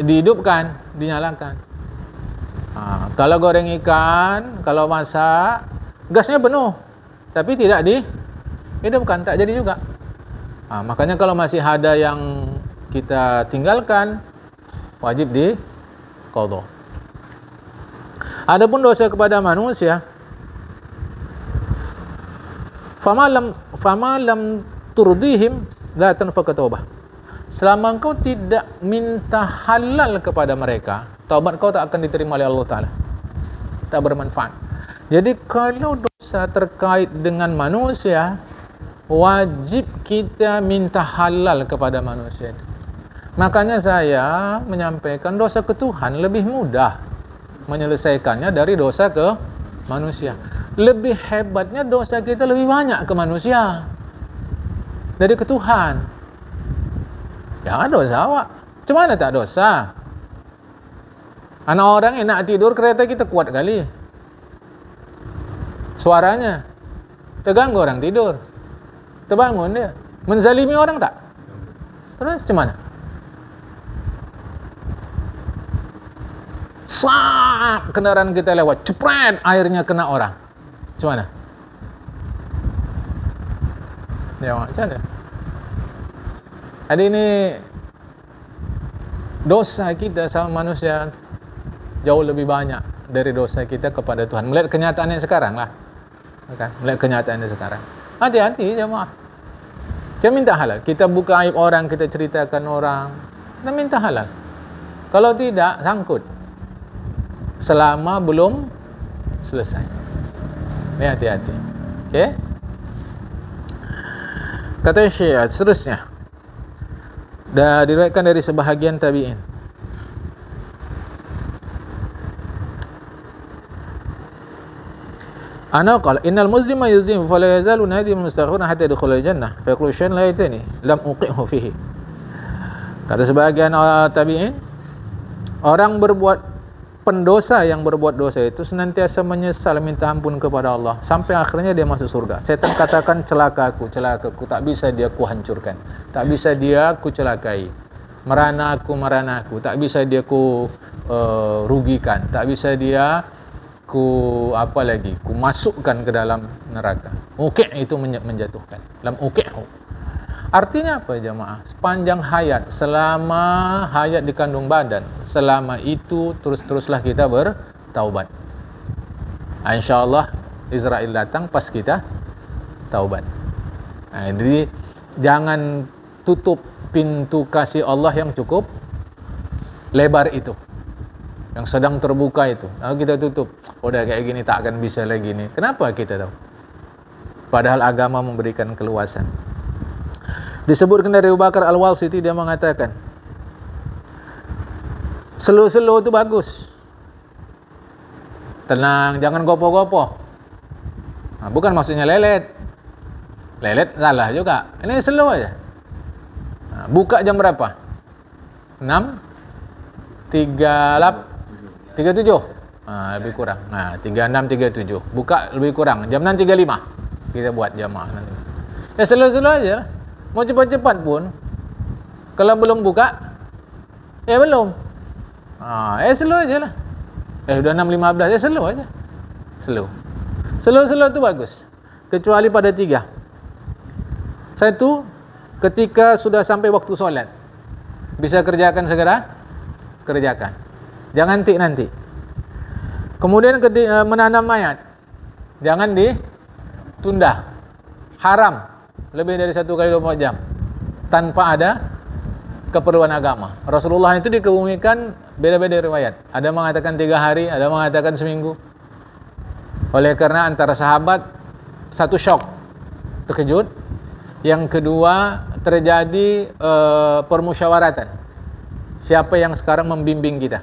S1: dihidupkan, dinyalakan. Kalau goreng ikan, kalau masak, gasnya penuh, tapi tidak dihidupkan, tak jadi juga. Makanya kalau masih ada yang kita tinggalkan, wajib diqada. Adapun dosa kepada manusia, fama lam turdihim la tanfa'u taubah. Selama engkau tidak minta halal kepada mereka, taubat kau tak akan diterima oleh Allah Ta'ala. Tak bermanfaat. Jadi kalau dosa terkait dengan manusia, wajib kita minta halal kepada manusia itu. Makanya saya menyampaikan dosa ke Tuhan lebih mudah menyelesaikannya dari dosa ke manusia. Lebih hebatnya dosa kita lebih banyak ke manusia dari ke Tuhan. Ya dosa awak. Cuma mana tak dosa? Anak orang enak tidur, kereta kita kuat kali. Suaranya terganggu orang tidur, terbangun dia. Menzalimi orang tak? Terus macam mana? Sak, kendaraan kita lewat, cepret, airnya kena orang. Macam mana? Ya, macam mana? Jadi ini dosa kita sama manusia jauh lebih banyak dari dosa kita kepada Tuhan. Melihat kenyataannya sekarang lah. Okay. Melihat kenyataannya sekarang. Hati-hati jemaah. Kita minta halal. Kita buka aib orang, kita ceritakan orang. Kita minta halal. Kalau tidak, sangkut. Selama belum selesai. Ini hati-hati. Okey. Kata Syekh seterusnya. Dah diriwayatkan dari sebahagian tabi'in. Ana qala innal muslima yuzlim fala yazalu nadi mustaghfiran hatta yadkhula al-jannah fa yaqulu shay'an la yatani lam uqihu fihi. Kata sebahagian tabi'in, orang berbuat pendosa yang berbuat dosa itu senantiasa menyesal minta ampun kepada Allah sampai akhirnya dia masuk surga. Setan katakan celakaku, tak bisa dia ku hancurkan, tak bisa dia ku celakai. Merana aku, tak bisa dia ku rugikan, tak bisa dia ku masukkan ke dalam neraka. Uqi' itu menjatuhkan. Lam uqi'hu. Artinya apa jemaah? Sepanjang hayat, selama hayat di kandung badan, selama itu terus-teruslah kita bertaubat. InsyaAllah Israel datang pas kita taubat. Jadi jangan tutup pintu kasih Allah yang cukup lebar itu, yang sedang terbuka itu. Lalu kita tutup. Udah kayak gini tak akan bisa lagi nih. Kenapa kita tahu? Padahal agama memberikan keluasan. Disebutkan dari Abu Bakar Al-Wasiti, dia mengatakan, slow-slow itu bagus. Tenang, jangan gopoh-gopoh. Nah, bukan maksudnya lelet. Lelet salah juga. Ini slow aja. Nah, buka jam berapa? 6.37. Lebih kurang. 36, 37. Buka lebih kurang. Jam 6.35. Kita buat jamaah nanti. Ya slow-slow aja. Mau cepat-cepat pun, kalau belum buka, ya belum. Slow aja lah. Udah 6.15. Ya slow aja. Slow. Slow-slow itu bagus. Kecuali pada 3. Satu, ketika sudah sampai waktu solat. Bisa kerjakan segera? Kerjakan. Jangan nanti. Kemudian menanam mayat, jangan ditunda. Haram lebih dari 1 kali 24 jam tanpa ada keperluan agama. Rasulullah itu dikebumikan beda-beda riwayat. Ada mengatakan 3 hari, ada mengatakan seminggu. Oleh karena antara sahabat, satu syok, terkejut. Yang kedua, terjadi permusyawaratan. Siapa yang sekarang membimbing kita?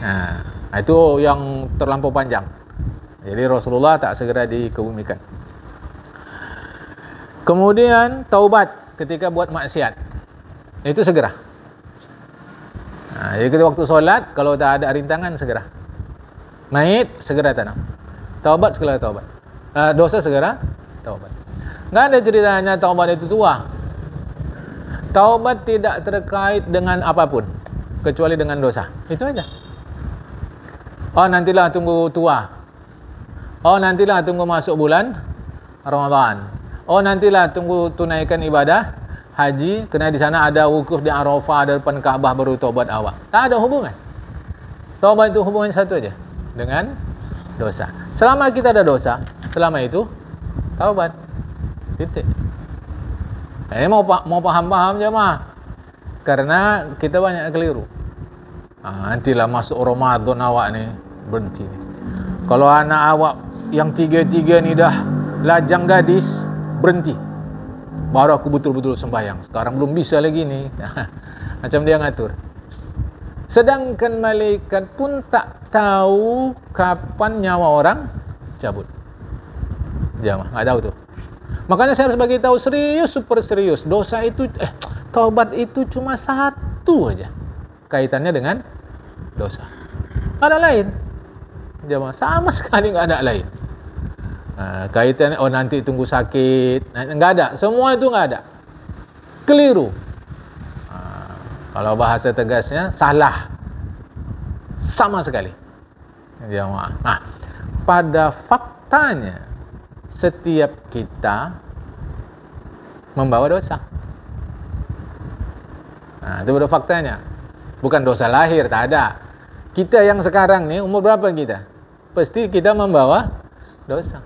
S1: Nah, itu yang terlampau panjang. Jadi Rasulullah tak segera dikebumikan. Kemudian taubat ketika buat maksiat. Itu segera. Jadi ketika waktu solat, kalau tak ada rintangan segera. Mayit segera tanam. Taubat segera taubat. Dosa segera taubat. Enggak ada ceritanya taubat itu tua. Taubat tidak terkait dengan apapun kecuali dengan dosa. Itu aja. Nantilah tunggu tua. Nantilah tunggu masuk bulan Ramadan. Nantilah tunggu tunaikan ibadah haji, kerana di sana ada wukuf di Arafah, ada depan Kaabah, baru taubat awak. Tak ada hubungan. Taubat itu hubungan satu aja, dengan dosa. Selama kita ada dosa, selama itu taubat. Titik. Mau paham-paham je mah. Karena kita banyak keliru. Nantilah masuk Ramadan awak ni berhenti ni. Kalau anak awak yang tiga-tiga ni dah lajang gadis, berhenti. Baru aku betul-betul sembahyang. Sekarang belum bisa lagi ni. Macam dia ngatur. Sedangkan malaikat pun tak tahu kapan nyawa orang cabut. Jamaah, enggak tahu tu. Makanya saya harus bagi tahu serius, super serius. Dosa itu taubat itu cuma satu aja kaitannya dengan dosa. Enggak ada lain. Jamaah, sama sekali enggak ada lain. Kaitannya nanti tunggu sakit, enggak ada. Semua itu enggak ada. Keliru. Kalau bahasa tegasnya salah. Sama sekali. Jamaah. Nah, pada faktanya setiap kita membawa dosa. Itu pada faktanya. Bukan dosa lahir, tak ada. Kita yang sekarang ni, umur berapa kita? Pasti kita membawa dosa.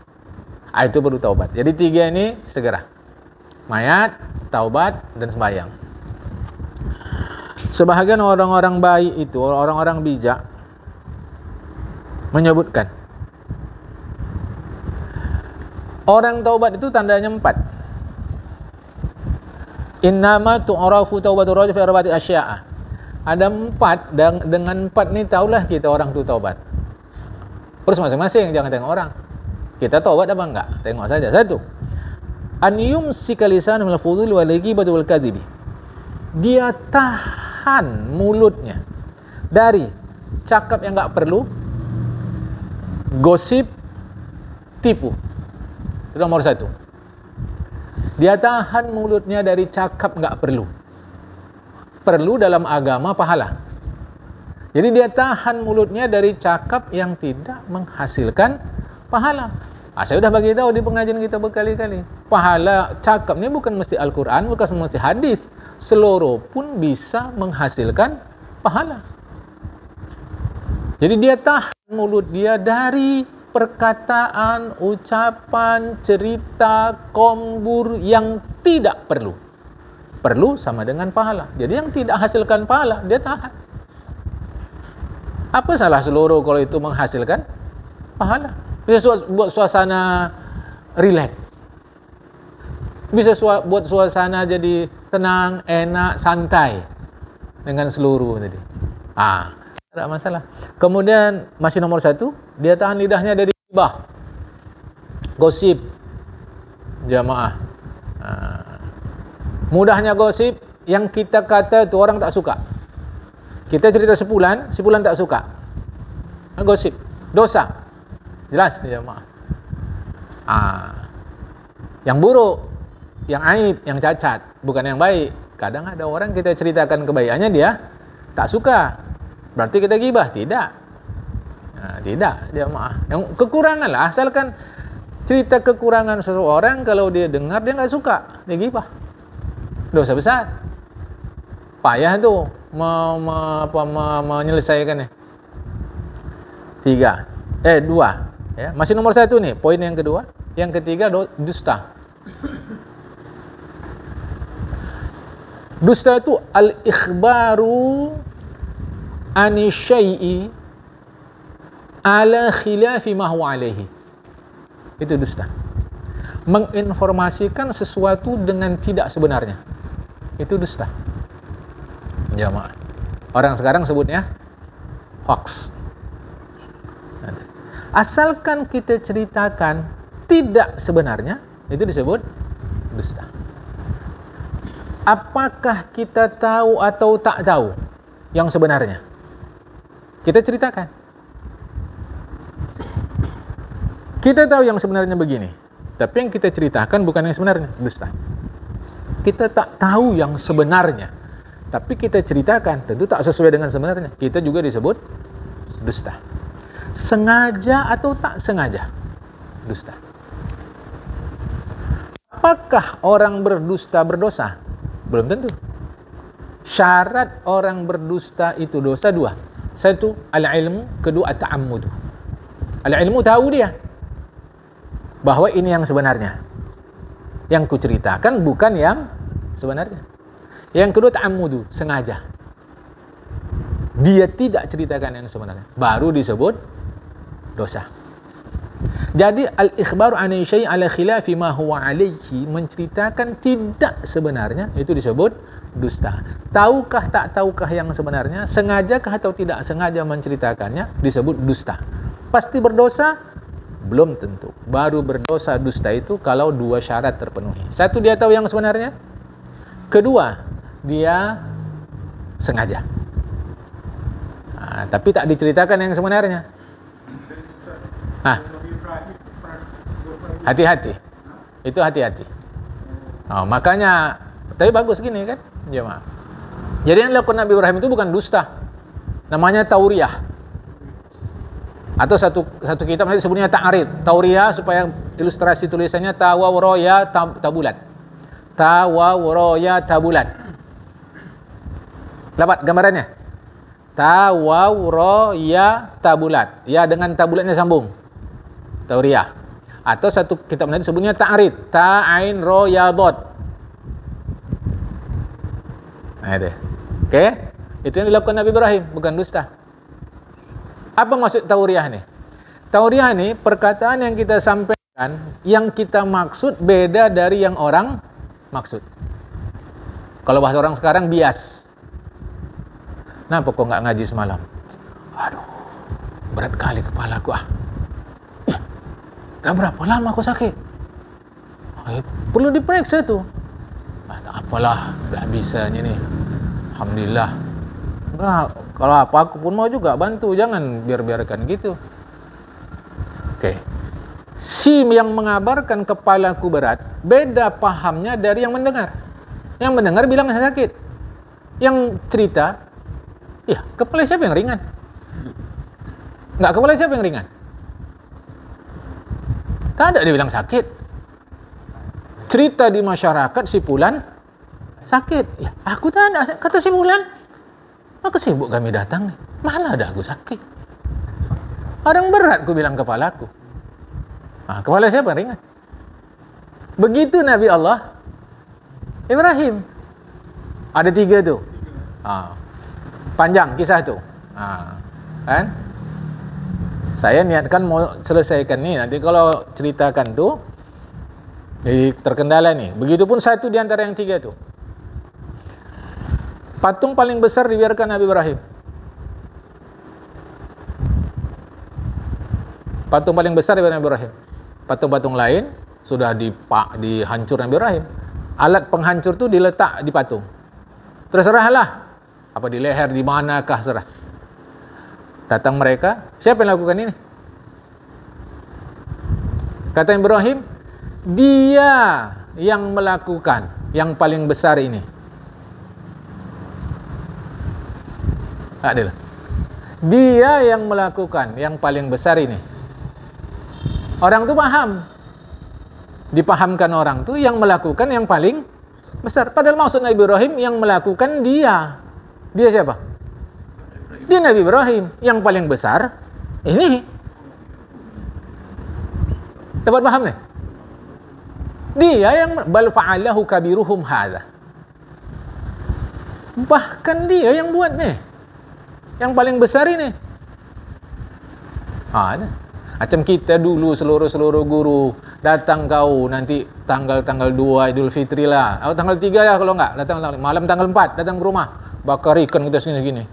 S1: Itu baru taubat. Jadi 3 ini segera. Mayat, taubat, dan sembahyang. Sebahagian orang-orang baik itu, orang-orang bijak, menyebutkan orang taubat itu tandanya 4. Innama tu'rafu taubatur rajul fi arba'ati asya'a. Ada 4, dan dengan 4 ni tahulah kita orang tu taubat. Terus masing-masing, jangan tengok orang. Kita taubat apa enggak? Tengok saja. 1. An yumsika lisan minal fudul wal ghibati wal kadhibi. Dia tahan mulutnya dari cakap yang enggak perlu, gosip, tipu. Itu nomor 1. Dia tahan mulutnya dari cakap enggak perlu. Perlu dalam agama pahala. Jadi dia tahan mulutnya dari cakap yang tidak menghasilkan pahala. Saya sudah bagi tahu di pengajian kita berkali-kali. Pahala cakap ni bukan mesti Al-Quran, bukan mesti hadis. Seluruh pun bisa menghasilkan pahala. Jadi dia tahan mulut dia dari perkataan, ucapan, cerita, kombur yang tidak perlu. Perlu sama dengan pahala. Jadi yang tidak hasilkan pahala, dia tahan. Apa salah seluruh kalau itu menghasilkan pahala? Bisa buat suasana relax. Bisa buat suasana jadi tenang, enak, santai dengan seluruh tadi. Tak masalah. Kemudian masih nomor 1, dia tahan lidahnya dari gibah, gosip. Jamaah. Mudahnya gosip, yang kita kata tu orang tak suka. Kita cerita sepulan tak suka. Gosip, dosa. Jelas jamaah. Yang buruk, yang aib, yang cacat, bukan yang baik. Kadang ada orang kita ceritakan kebaikannya dia tak suka. Berarti kita gibah? Tidak. Tidak jamaah. Yang kekurangan lah, asalkan cerita kekurangan seseorang, kalau dia dengar dia enggak suka, dia gibah. Dosa besar. Payah tu menyelesaikannya. 2. Ya, masih nomor 1 nih, poin yang kedua. Yang ketiga, dusta. Dusta itu al-ikhbaru ani syai'i ala khilafi ma huwa alaihi. Itu dusta. Menginformasikan sesuatu dengan tidak sebenarnya. Itu dusta. Jamaah. Orang sekarang sebutnya hoax. Asalkan kita ceritakan tidak sebenarnya, itu disebut dusta. Apakah kita tahu atau tak tahu yang sebenarnya? Kita ceritakan. Kita tahu yang sebenarnya begini, tapi yang kita ceritakan bukan yang sebenarnya, dusta. Kita tak tahu yang sebenarnya, tapi kita ceritakan, tentu tak sesuai dengan sebenarnya, kita juga disebut dusta. Sengaja atau tak sengaja, dusta. Apakah orang berdusta berdosa? Belum tentu. Syarat orang berdusta itu dosa 2. 1, al-ilmu. 2, at-ta'ammud. Al-ilmu tahu dia bahwa ini yang sebenarnya. Yang kuceritakan bukan yang sebenarnya. Yang kedua, ta'ammudu, sengaja. Dia tidak ceritakan yang sebenarnya, baru disebut dosa. Jadi al-ikhbaru an syai' ala khilafi ma huwa alaihi, menceritakan tidak sebenarnya, itu disebut dusta. Tahukah tak tahukah yang sebenarnya, sengajakah atau tidak sengaja menceritakannya, disebut dusta. Pasti berdosa? Belum tentu. Baru berdosa dusta itu kalau dua syarat terpenuhi. Satu, dia tahu yang sebenarnya. Kedua, dia sengaja. Tapi tak diceritakan yang sebenarnya. Hati-hati. Itu hati-hati. Makanya, tapi bagus gini kan, jemaah. Jadi yang dilakukan Nabi Ibrahim itu bukan dusta. Namanya tauriyah. Atau satu kitab nanti sebutnya ta'arid. Tauriyah, supaya ilustrasi tulisannya tawawroya tabulat. Tawawroya tabulat. Dapat gambarannya? Tawawroya tabulat. Ya, dengan tabulatnya sambung. Tauriyah. Atau satu kitab nanti sebutnya ta'arid. Ta'ain roya dot. Nah itu. Oke? Itu yang dilakukan Nabi Ibrahim, bukan dusta. Apa maksud tauriyah nih? Tauriyah nih perkataan yang kita sampaikan, yang kita maksud beda dari yang orang maksud. Kalau bahasa orang sekarang bias. Kenapa kok nggak ngaji semalam? Aduh, berat kali kepalaku Dah berapa lama aku sakit? Perlu diperiksa tuh. Apalah, dah bisanya nih. Alhamdulillah. Nah, kalau apa aku pun mau juga bantu, jangan biarkan gitu. Oke. Si yang mengabarkan kepalaku berat, beda pahamnya dari yang mendengar. Yang mendengar bilang sakit. Yang cerita, ya kepala siapa yang ringan? Enggak, kepala siapa yang ringan? Tak ada dia bilang sakit. Cerita di masyarakat si Fulan sakit. Ya, aku tak ada, kata si Fulan. Maka sibuk kami datang nih. Mana ada aku sakit? Orang berat ku bilang kepalaku. Kepala siapa yang ringan? Begitu Nabi Allah Ibrahim. Ada 3 tuh. Panjang kisah tuh. Kan? Saya niatkan mau selesaikan nih. Nanti kalau ceritakan tuh terkendala nih. Begitupun satu di antara yang 3 tuh. Patung paling besar dibiarkan Nabi Ibrahim. Patung paling besar dibiarkan Nabi Ibrahim. Patung-patung lain sudah dihancur Nabi Ibrahim. Alat penghancur tuh diletak di patung. Terserahlah. Apa di leher, di manakah, serah. Datang mereka, siapa yang lakukan ini? Kata Ibrahim, dia yang melakukan yang paling besar ini. Adil. Dia yang melakukan yang paling besar ini. Orang tu paham. Dipahamkan orang tu yang melakukan yang paling besar. Padahal maksud Nabi Ibrahim yang melakukan dia. Dia siapa? Dia Nabi Ibrahim. Yang paling besar ini. Dapat paham nih? Dia yang bal fa'alahu kabiruhum hadza. Bahkan dia yang buat nih. Yang paling besar ini. Macam kita dulu seluruh guru datang kau nanti tanggal 2 Idul Fitri lah. Atau tanggal 3 ya kalau enggak, datang malam tanggal 4 datang ke rumah. Bakar ikan kita segini.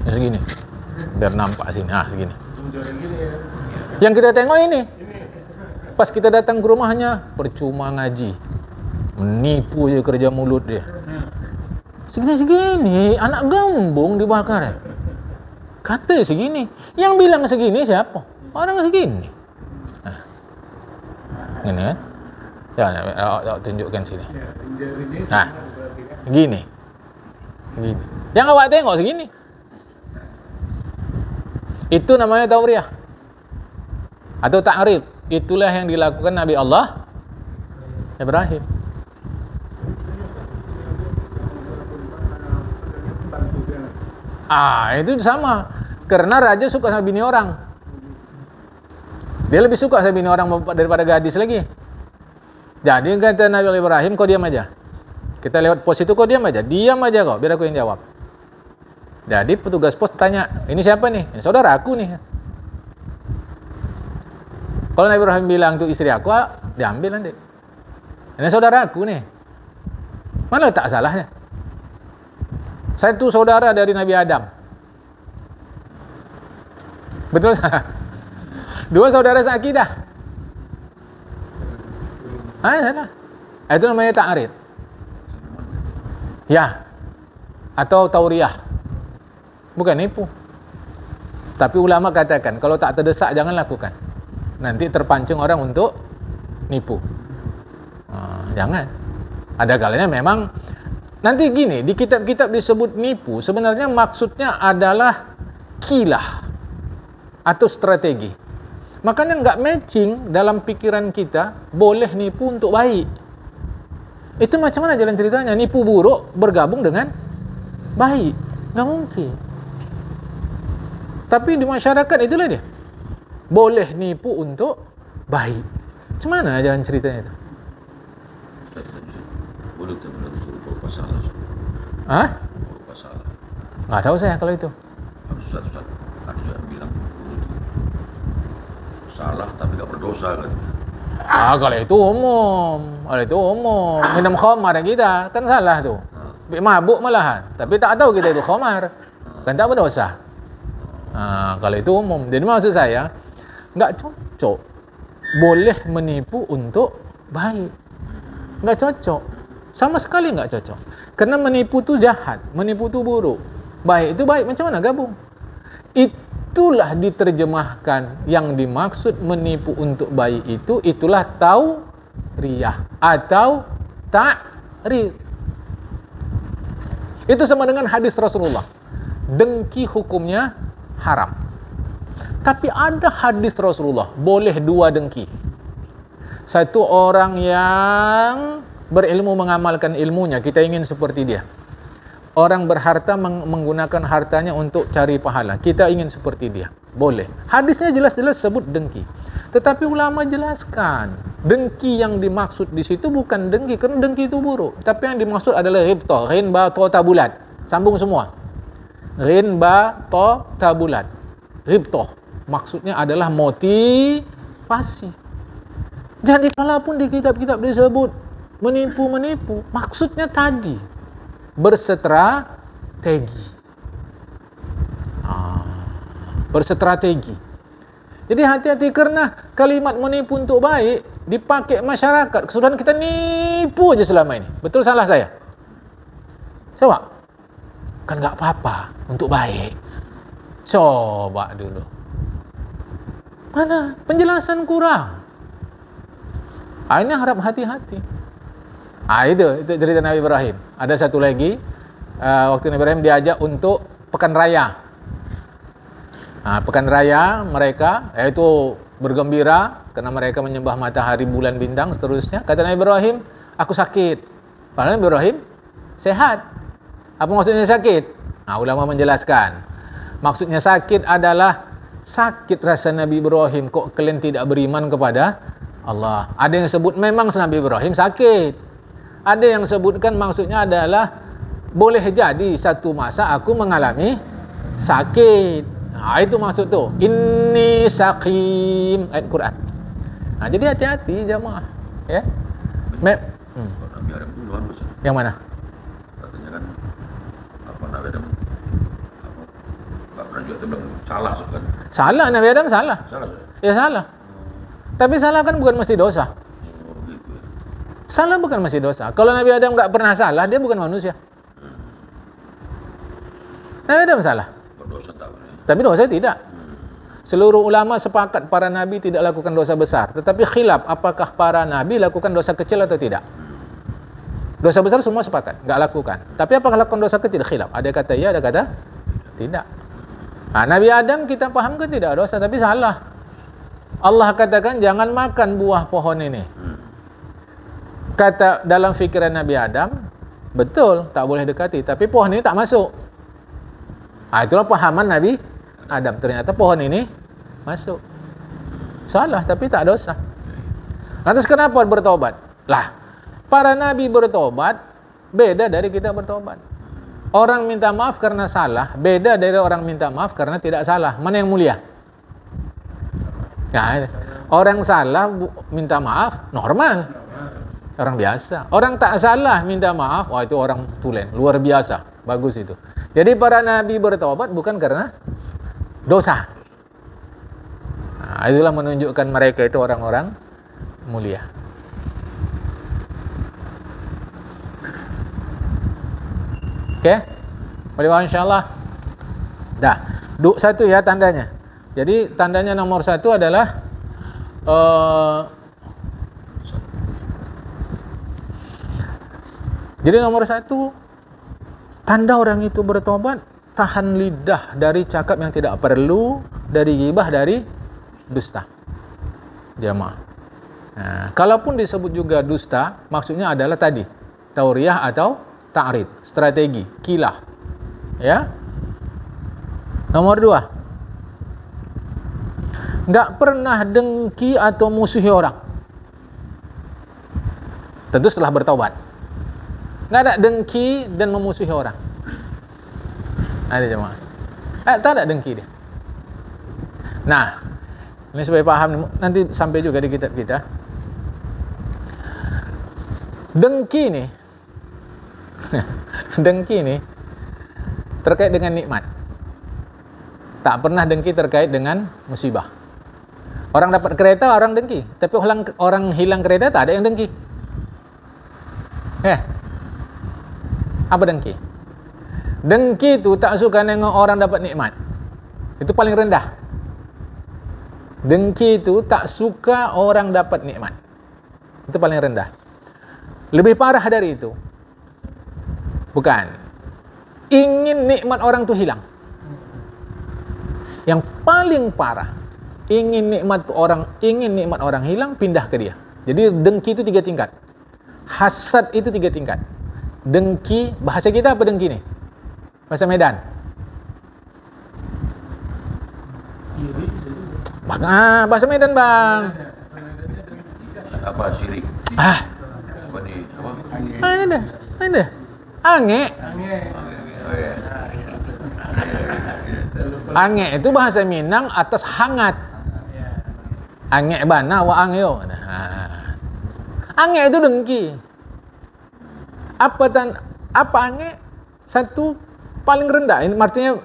S1: Segini. Biar nampak sini. Segini. Yang kita tengok ini. Pas kita datang ke rumahnya, percuma ngaji. Menipu je kerja mulut dia. Segini, anak gembung dibakar ya. Kata segini. Yang bilang segini siapa? Orang segini. Ini kan? Ya, tunjukkan sini. Gini. Yang awak tengok segini. Itu namanya tauriyah. Atau ta'arid. Itulah yang dilakukan Nabi Allah Ibrahim. Itu sama. Karena raja suka sama bini orang. Dia lebih suka sama bini orang daripada gadis lagi. Jadi kata Nabi Ibrahim, kau diam aja. Kita lewat pos itu, kau diam aja. Diam aja kau, biar aku yang jawab. Jadi petugas pos tanya, ini siapa nih? Ini saudara aku nih. Kalau Nabi Ibrahim bilang itu istri aku, diambil nanti. Ini saudaraku nih. Mana tak salahnya? Saya itu saudara dari Nabi Adam. Betul? Dua saudara seakidah. Salah. Itu namanya ta'arid. Ya. Atau tauriah. Bukan nipu. Tapi ulama katakan, kalau tak terdesak jangan lakukan. Nanti terpancing orang untuk nipu. Jangan. Ada kalanya memang nanti gini, di kitab-kitab disebut nipu, sebenarnya maksudnya adalah kilah atau strategi. Makanya nggak matching dalam pikiran kita boleh nipu untuk baik. Itu macam mana jalan ceritanya? Nipu buruk bergabung dengan baik. Nggak mungkin. Tapi di masyarakat itulah dia. Boleh nipu untuk baik. Macam mana jalan ceritanya itu?
S2: Boleh kita bilang itu pasalah.
S1: Hah?
S2: Pasalah.
S1: Nggak tahu saya kalau itu.
S2: Satu-satu. Ada yang bilang salah tapi nggak berdosa kan?
S1: Kalau itu umum. Kalau itu umum. Minum khamar kita kan salah tuh. Mabuk malahan. Tapi tak tahu kita itu khamar. Kan tak berdosa. Kalau itu umum. Jadi maksud saya, nggak cocok. Boleh menipu untuk baik. Nggak cocok. Sama sekali nggak cocok. Karena menipu itu jahat. Menipu itu buruk. Baik itu baik. Macam mana gabung? Itulah diterjemahkan yang dimaksud menipu untuk baik itu. Itulah tauriyah atau ta'rid. Itu sama dengan hadis Rasulullah. Dengki hukumnya haram. Tapi ada hadis Rasulullah, boleh dua dengki. Satu orang yang berilmu mengamalkan ilmunya, kita ingin seperti dia. Orang berharta menggunakan hartanya untuk cari pahala, kita ingin seperti dia. Boleh. Hadisnya jelas-jelas sebut dengki. Tetapi ulama jelaskan, dengki yang dimaksud di situ bukan dengki, karena dengki itu buruk. Tapi yang dimaksud adalah ghibtah, ghin ba ta tabulat. Sambung semua. Ghin ba ta tabulat. Ghibtah maksudnya adalah motivasi. Jadi kalaupun di kitab-kitab disebut menipu-menipu, maksudnya tadi berstrategi. Berstrategi. Jadi hati-hati karena kalimat menipu untuk baik dipakai masyarakat. Kesudahan kita nipu aja selama ini. Betul salah saya? Coba. Kan nggak apa-apa untuk baik. Coba dulu. Mana? Penjelasan kurang. Ini harap hati-hati. Itu cerita Nabi Ibrahim. Ada satu lagi, waktu Nabi Ibrahim diajak untuk pekan raya. Pekan raya mereka, yaitu bergembira karena mereka menyembah matahari, bulan, bintang, seterusnya. Kata Nabi Ibrahim, aku sakit. Padahal Nabi Ibrahim sehat. Apa maksudnya sakit? Ulama menjelaskan. Maksudnya sakit adalah sakit rasa Nabi Ibrahim. Kok kalian tidak beriman kepada Allah? Ada yang sebut memang Nabi Ibrahim sakit. Ada yang sebutkan maksudnya adalah boleh jadi satu masa aku mengalami sakit. Itu maksud tuh. Inni saqim. Ayat Quran. Jadi hati-hati jamaah. Ya.
S2: Nabi Adam dulu kan Ustaz.
S1: Yang mana?
S2: Katanya kan Nabi Adam nggak pernah juga bilang salah kan?
S1: Salah, Nabi Adam salah.
S2: Salah.
S1: Ya salah. Tapi salah kan bukan mesti dosa.
S2: Gitu ya.
S1: Salah bukan mesti dosa. Kalau Nabi Adam nggak pernah salah, dia bukan manusia. Nabi Adam salah.
S2: Berdosa tak benar.
S1: Tapi dosa tidak. Seluruh ulama sepakat para nabi tidak lakukan dosa besar. Tetapi khilaf apakah para nabi lakukan dosa kecil atau tidak. Dosa besar semua sepakat, nggak lakukan. Tapi apakah lakukan dosa kecil? Khilaf. Ada kata ya, ada kata tidak. Nabi Adam kita paham ke tidak dosa, tapi salah. Allah katakan jangan makan buah pohon ini. Kata dalam fikiran Nabi Adam, betul tak boleh dekati, tapi pohon ini tak masuk. Itulah pahaman Nabi Adam. Ternyata pohon ini masuk. Salah tapi tak dosa. Lantas kenapa bertobat? Lah, para nabi bertobat beda dari kita bertobat. Orang minta maaf karena salah beda dari orang minta maaf karena tidak salah. Mana yang mulia? Orang salah minta maaf normal, orang biasa. Orang tak salah minta maaf, wah itu orang tulen, luar biasa, bagus itu. Jadi para nabi bertobat bukan karena dosa. Nah, itulah menunjukkan mereka itu orang-orang mulia. Oke, boleh insyaallah. Dah, duk satu ya tandanya. Jadi tandanya nomor satu adalah jadi nomor satu, tanda orang itu bertobat, tahan lidah dari cakap yang tidak perlu, dari ghibah, dari dusta. Jamaah. Nah, kalaupun disebut juga dusta, maksudnya adalah tadi tauriyah atau ta'rid, strategi, kilah. Ya. Nomor dua, nggak pernah dengki atau musuhi orang. Tentu setelah bertobat. Nggak ada dengki dan memusuhi orang. Ada jemaah. Tak ada dengki dia. Nah, ini supaya paham, nanti sampai juga di kitab kita. Dengki nih, dengki nih terkait dengan nikmat. Tak pernah dengki terkait dengan musibah. Orang dapat kereta, orang dengki. Tapi orang hilang kereta, tak ada yang dengki. Apa dengki? Dengki itu tak suka nengok orang dapat nikmat. Itu paling rendah. Dengki itu tak suka orang dapat nikmat. Itu paling rendah. Lebih parah dari itu, bukan, ingin nikmat orang itu hilang. Yang paling parah, ingin nikmat orang hilang, pindah ke dia. Jadi dengki itu 3 tingkat. Hasad itu 3 tingkat. Dengki, bahasa kita apa dengki nih? Bahasa Medan. Bahasa Medan, Bang.
S2: Apa syirik? Apa nih? Apa?
S1: Ada. Ange.
S2: Oh, ya.
S1: Ange itu bahasa Minang atas hangat. Ange bana wa angeo. Ange itu dengki. Apa ange? Satu paling rendah. Ini artinya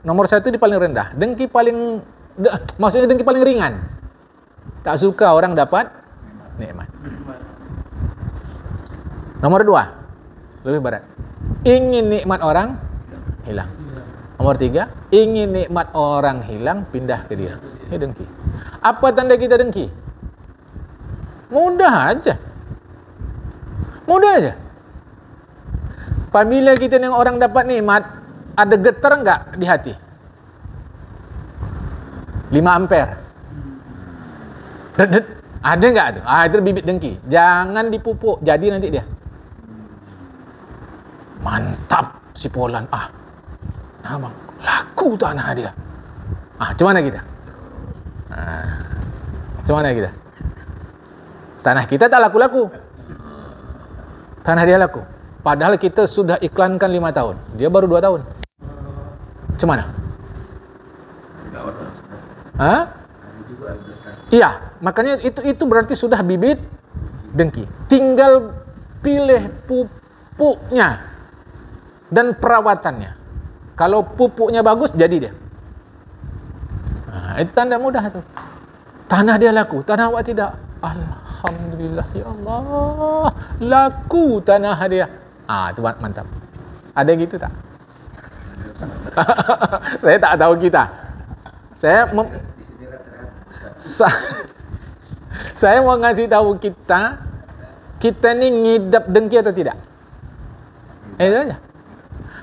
S1: nomor satu di paling rendah. Dengki paling, maksudnya dengki paling ringan. Tak suka orang dapat nikmat. Nomor 2, lebih berat. Ingin nikmat orang hilang. Nomor 3, ingin nikmat orang hilang, pindah ke dia. Ini dengki. Apa tanda kita dengki? Mudah aja. Apabila kita nengok orang dapat nikmat, ada getar enggak di hati? 5 ampere. Ada enggak tu? Itu bibit dengki. Jangan dipupuk, jadi nanti dia. Mantap si Polan. Bang, laku tanah dia. Macam mana kita? Tanah kita tak laku-laku. Tanah dia laku. Padahal kita sudah iklankan 5 tahun. Dia baru 2 tahun. Macam mana? Iya, makanya itu berarti sudah bibit dengki. Tinggal pilih pupuknya dan perawatannya. Kalau pupuknya bagus, jadi dia. Itu tanda mudah tu. Tanah dia laku, tanah awak tidak. Alhamdulillah ya Allah, laku tanah dia. Itu mantap. Ada gitu tak? Saya tak tahu kita. Saya mau ngasih tahu kita ni ngidap dengki atau tidak? Itu aja.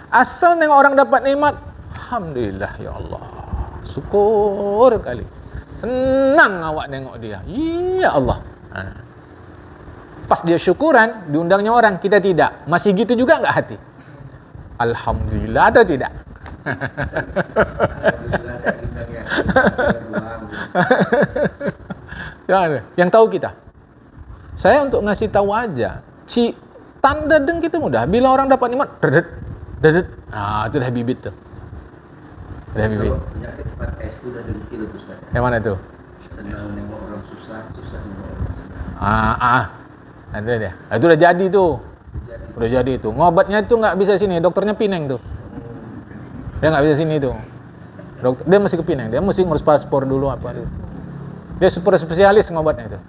S1: Asal nengok orang dapat nikmat, alhamdulillah ya Allah, syukur kali, senang awak nengok dia, ya Allah. Pas dia syukuran, diundangnya orang, kita tidak, masih gitu juga enggak hati? Alhamdulillah atau tidak? Yang tahu kita. Saya untuk ngasih tahu aja, tanda dengki itu mudah. Bila orang dapat nikmat, dedet. Itu dah bibit tu. Dah bibit.
S3: Penyakit 4S itu dah dengki tu, Ustaz.
S1: Yang mana tu?
S3: Senang nengok orang susah, susah nengok orang senang.
S1: Ada dia. Itu udah jadi tuh. Udah jadi tuh. Ngobatnya tuh nggak bisa sini, dokternya Pineng tuh. Dia nggak bisa sini tuh. Dia masih ke Pineng, dia mesti ngurus paspor dulu apa itu. Dia super spesialis ngobatnya itu.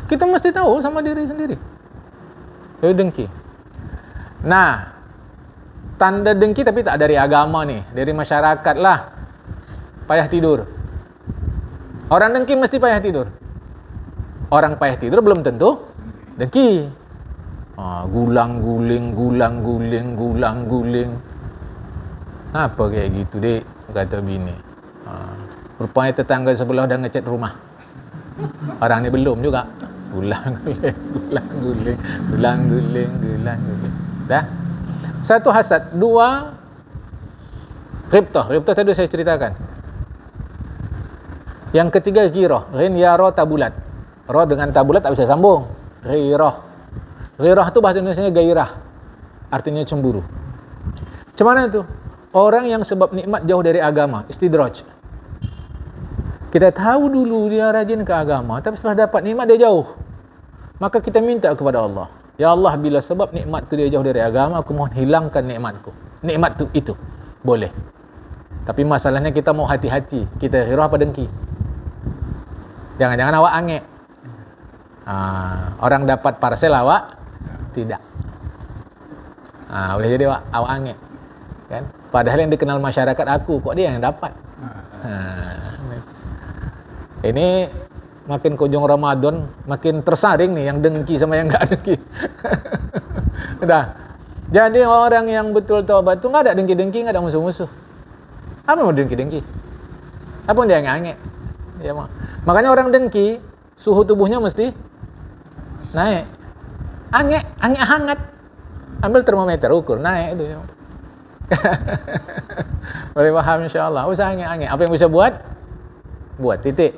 S1: Kita mesti tahu sama diri sendiri. Itu dengki. Nah, tanda dengki tapi tak dari agama nih, dari masyarakat lah. Payah tidur. Orang dengki mesti payah tidur. Orang payah tidur belum tentu dengki. Gulang-guling, gulang-guling, gulang-guling. Apa kayak gitu, Dek? Kata bini. Rupanya tetangga sebelah udah ngecat rumah. Orang ni belum juga. Gulang-guling, gulang-guling, gulang-guling, gulang-guling. Dah. Satu hasad, dua ghibtah. Ghibtah tadi saya ceritakan. Yang ketiga ghirah. Ghin ya ra tabulat. Ra dengan tabulat tak bisa sambung. Ghirah. Ghirah tu bahasa Indonesianya gairah. Artinya cemburu. Macam mana tu? Orang yang sebab nikmat jauh dari agama, istidraj. Kita tahu dulu dia rajin ke agama, tapi setelah dapat nikmat dia jauh. Maka kita minta kepada Allah, ya Allah, bila sebab nikmat tu dia jauh dari agama, aku mohon hilangkan nikmatku. Nikmat tu itu boleh. Tapi masalahnya kita mau hati-hati. Kita ghirah apa dengki? Jangan-jangan awak angek. Orang dapat parcel, awak tidak. Boleh jadi awak angek. Kan? Padahal yang dikenal masyarakat aku, kok dia yang dapat. Ini makin kunjung Ramadan, makin tersaring nih yang dengki sama yang enggak dengki. Udah. Jadi orang yang betul taubat itu enggak ada dengki-dengki, enggak ada musuh-musuh. Apa mau dengki-dengki? Apa dia ngangek? Ya, makanya orang dengki, suhu tubuhnya mesti naik. Angek hangat. Ambil termometer, ukur, naik itu. Boleh paham insyaAllah. Usah angek-angek. Apa yang bisa buat? Buat, titik.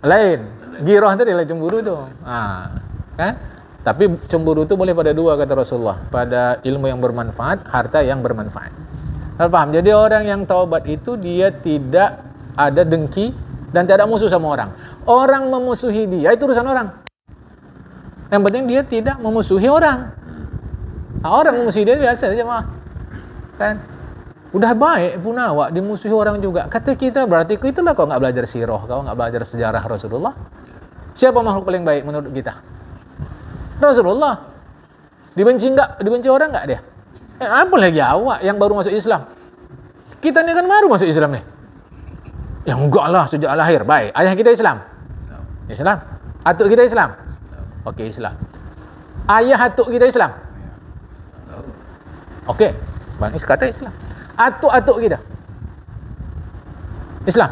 S1: Lain. Ghirah tadi lah cemburu tu. Kan? Tapi cemburu tu boleh pada dua, kata Rasulullah. Pada ilmu yang bermanfaat, harta yang bermanfaat. Paham? Jadi orang yang taubat itu dia tidak ada dengki dan tidak ada musuh sama orang. Orang memusuhi dia itu urusan orang. Yang penting dia tidak memusuhi orang. Orang memusuhi dia biasa saja mah. Kan? Udah baik pun awak dimusuhi orang juga. Kata kita berarti itulah kau enggak belajar sirah, kau enggak belajar sejarah Rasulullah. Siapa makhluk paling baik menurut kita? Rasulullah. Dibenci orang enggak dia? Apa lagi awak yang baru masuk Islam? Kita ni kan baru masuk Islam ni. Ya enggak lah, sejak lahir. Baik, ayah kita Islam. Islam. Atuk kita Islam. Okey, Islam. Ayah atuk kita Islam. Okey, Bang Is kata Islam. Atuk-atuk kita Islam.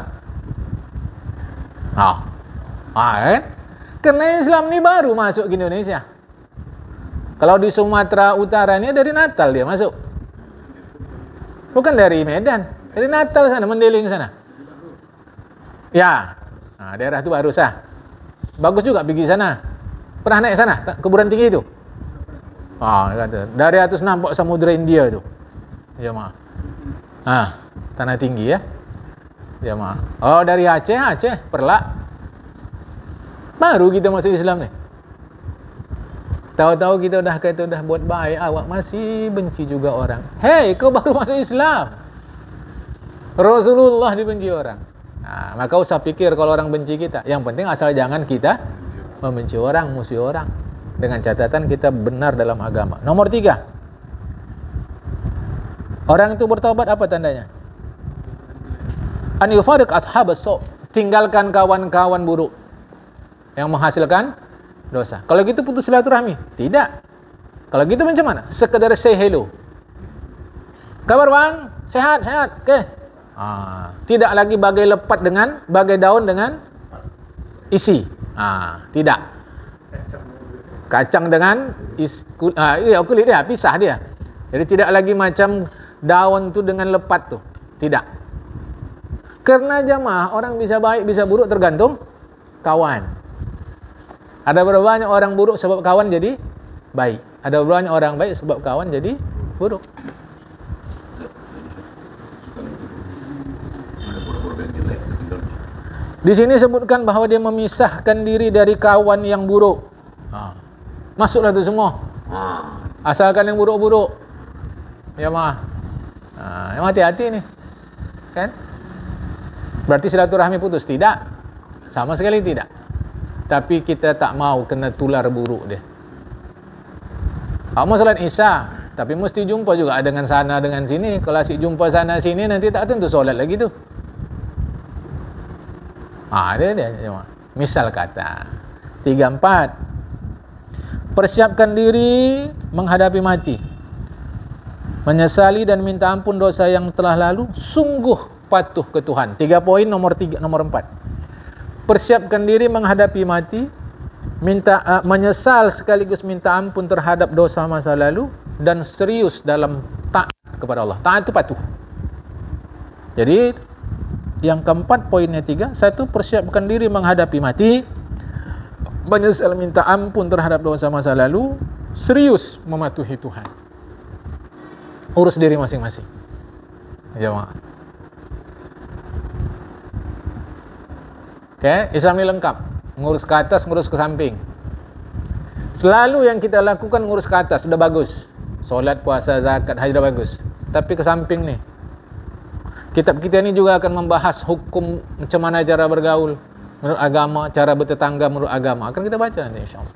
S1: Kan? Kerana Islam ni baru masuk ke Indonesia. Kalau di Sumatera Utara ni dari Natal dia masuk. Bukan dari Medan, dari Natal sana, Mendeling sana. Ya. Daerah tu baru sah. Bagus juga pergi sana. Pernah naik sana, kuburan tinggi tu? Kata. Dari atas nampak Samudra India tu. Ya, maaf. Tanah tinggi ya. Ya, maaf. Dari Aceh, Perlak. Baru kita masuk Islam ni. Tahu-tahu kita dah kata dah buat baik, awak masih benci juga orang. Hei, kau baru masuk Islam. Rasulullah dibenci orang. Maka usah pikir kalau orang benci kita. Yang penting asal jangan kita membenci orang, musuh orang. Dengan catatan kita benar dalam agama. Nomor 3. Orang itu bertaubat apa tandanya? An yufariq ashabas su', tinggalkan kawan-kawan buruk yang menghasilkan dosa. Kalau gitu putus silaturahmi? Tidak. Kalau gitu macam mana? Sekedar say hello. Kabar bang? Sehat? Okey. Tidak lagi bagai lepat dengan bagai daun dengan isi. Tidak. Kacang dengan kulit dia pisah dia. Jadi tidak lagi macam daun tu dengan lepat tu. Tidak. Karena jamaah orang bisa baik bisa buruk tergantung kawan. Ada berapa banyak orang buruk sebab kawan jadi baik. Ada berapa banyak orang baik sebab kawan jadi buruk.
S2: Ada yang jelek tinggal.
S1: Di sini sebutkan bahwa dia memisahkan diri dari kawan yang buruk. Masuklah tu semua. Asalkan yang buruk-buruk. Ya mah. Yang hati-hati nih. Kan? Berarti silaturahmi putus? Tidak. Sama sekali tidak. Tapi kita tak mau kena tular buruk dia. Kamu salat Isya, tapi mesti jumpa juga dengan sana dengan sini. Kalau asyik jumpa sana sini nanti tak tentu solat lagi tu. Dia. Misal kata 34. Persiapkan diri menghadapi mati. Menyesali dan minta ampun dosa yang telah lalu, sungguh patuh ke Tuhan. 3 poin, nomor 4. Persiapkan diri menghadapi mati, menyesal sekaligus minta ampun terhadap dosa masa lalu, dan serius dalam taat kepada Allah. Taat itu patuh. Jadi yang keempat poinnya 3. 1. Persiapkan diri menghadapi mati, menyesal minta ampun terhadap dosa masa lalu, serius mematuhi Tuhan. Urus diri masing-masing. Jemaah. Oke, Islam ini lengkap. Ngurus ke atas, ngurus ke samping. Selalu yang kita lakukan ngurus ke atas, sudah bagus. Solat, puasa, zakat, haji sudah bagus. Tapi ke samping nih. Kitab kita ini juga akan membahas hukum macam mana cara bergaul menurut agama, cara bertetangga menurut agama. Akan kita baca nanti insyaAllah.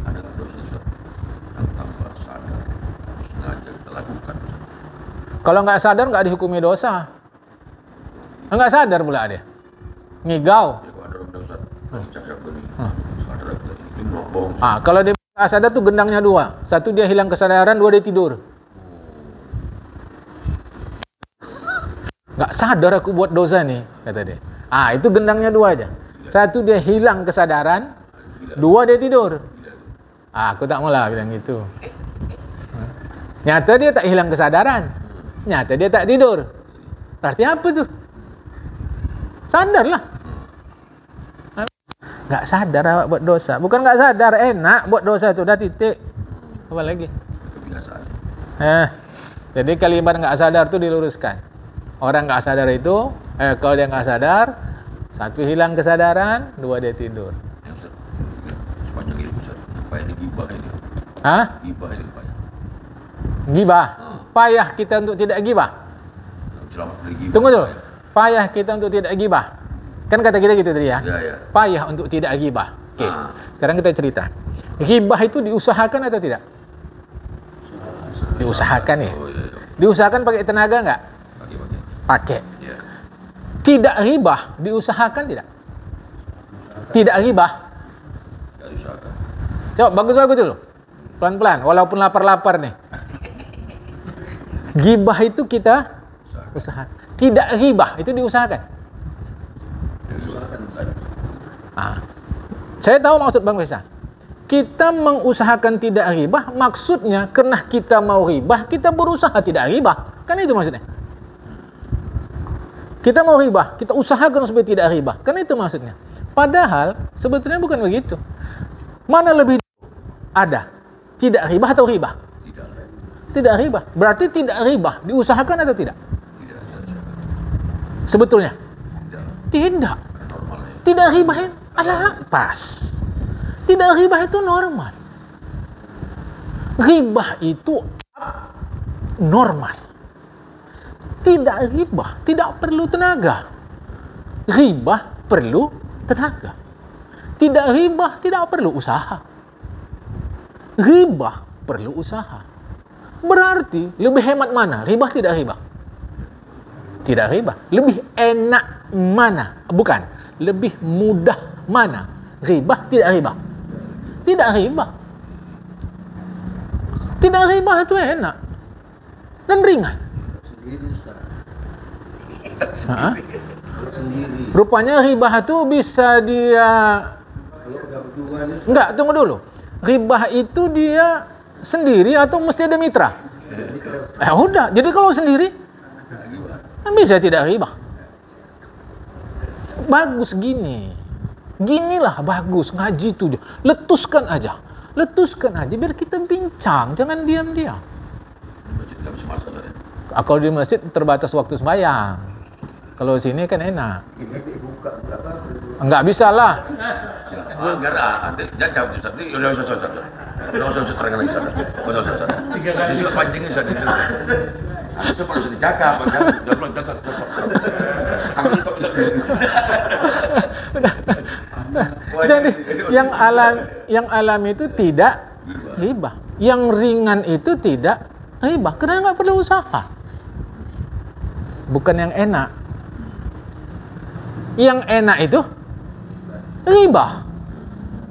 S2: Ada dosa tanpa sadar, sengaja kita lakukan.
S1: Kalau nggak sadar nggak dihukumi dosa. Nggak sadar pula dia. Ngigau.
S2: Ya, kalau ada orang dosa, cakap begini, sadar itu bohong.
S1: Kalau dia nggak sadar tuh gendangnya 2. 1 dia hilang kesadaran, 2 dia tidur. Nggak sadar aku buat dosa nih, kata dia. Itu gendangnya 2 aja. 1 dia hilang kesadaran, 2 dia tidur. Aku tak maulah bilang gitu. Nyata dia tak hilang kesadaran. Nyata dia tak tidur. Berarti apa tuh? Sadarlah. Nggak sadar awak buat dosa. Bukan nggak sadar, enak buat dosa itu, dah titik. Apa lagi?
S2: Kebiasaan.
S1: Jadi kalimat nggak sadar itu diluruskan. Orang nggak sadar itu, kalau dia nggak sadar, 1 hilang kesadaran, 2 dia tidur.
S2: Sepanjang ilmu apa yang digibah ini? Gibah ini apa?
S1: Gibah. Payah kita untuk tidak gibah.
S2: Selamat dari gibah.
S1: Tunggu dulu. Payah kita untuk tidak gibah. Kan kata kita gitu tadi ya.
S2: Ya.
S1: Payah untuk tidak gibah. Oke. Sekarang kita cerita. Gibah itu diusahakan atau tidak? Diusahakan ya. Diusahakan pakai tenaga enggak? Pakai.
S2: Ya.
S1: Tidak ghibah diusahakan tidak? Tidak ghibah.
S2: Tidak diusahakan.
S1: Coba bagus-bagus dulu. Pelan-pelan walaupun lapar-lapar nih. Ghibah itu kita usahakan. Tidak ghibah itu diusahakan. Saya tahu maksud Bang Faisal. Kita mengusahakan tidak ghibah, maksudnya karena kita mau ghibah, kita berusaha tidak ghibah. Kan itu maksudnya. Kita mau ghibah, kita usahakan supaya tidak ghibah. Kan itu maksudnya. Padahal sebetulnya bukan begitu. Mana lebih ada? Tidak ghibah atau ghibah? Tidak ghibah. Berarti tidak ghibah diusahakan atau tidak? Sebetulnya tidak. Tidak ghibah adalah pas. Tidak ghibah itu normal. Ghibah itu normal. Tidak ghibah tidak perlu tenaga. Ghibah perlu tenaga. Tidak ghibah tidak perlu usaha. Ghibah perlu usaha. Berarti lebih hemat mana? Ghibah tidak ghibah? Tidak ghibah. Lebih enak mana? Bukan. Lebih mudah mana? Ghibah tidak ghibah? Tidak ghibah. Tidak ghibah itu enak dan ringan. Rupanya ghibah itu bisa dia enggak, tunggu dulu. Ghibah itu dia sendiri atau mesti ada mitra? Udah, jadi kalau sendiri bisa tidak ghibah. Bagus gini. Ginilah bagus ngaji itu. Letuskan aja biar kita bincang, jangan diam-diam. Kalau di masjid terbatas waktu sembahyang. Kalau sini kan enak.
S3: Ini dibuka berapa?
S1: Enggak bisa lah.
S2: Enggak ada. Nanti jam Ustaz. Ini udah usah terang lagi Ustaz. Udah usah. Ini juga pancing Ustaz itu. Harusnya harus dicakap kan. Jangan cocok. Tangan tok Ustaz.
S1: Jadi yang alam itu tidak ghibah. Yang ringan itu tidak ghibah. Karena nggak perlu usaha. Bukan yang enak. Yang enak itu ghibah.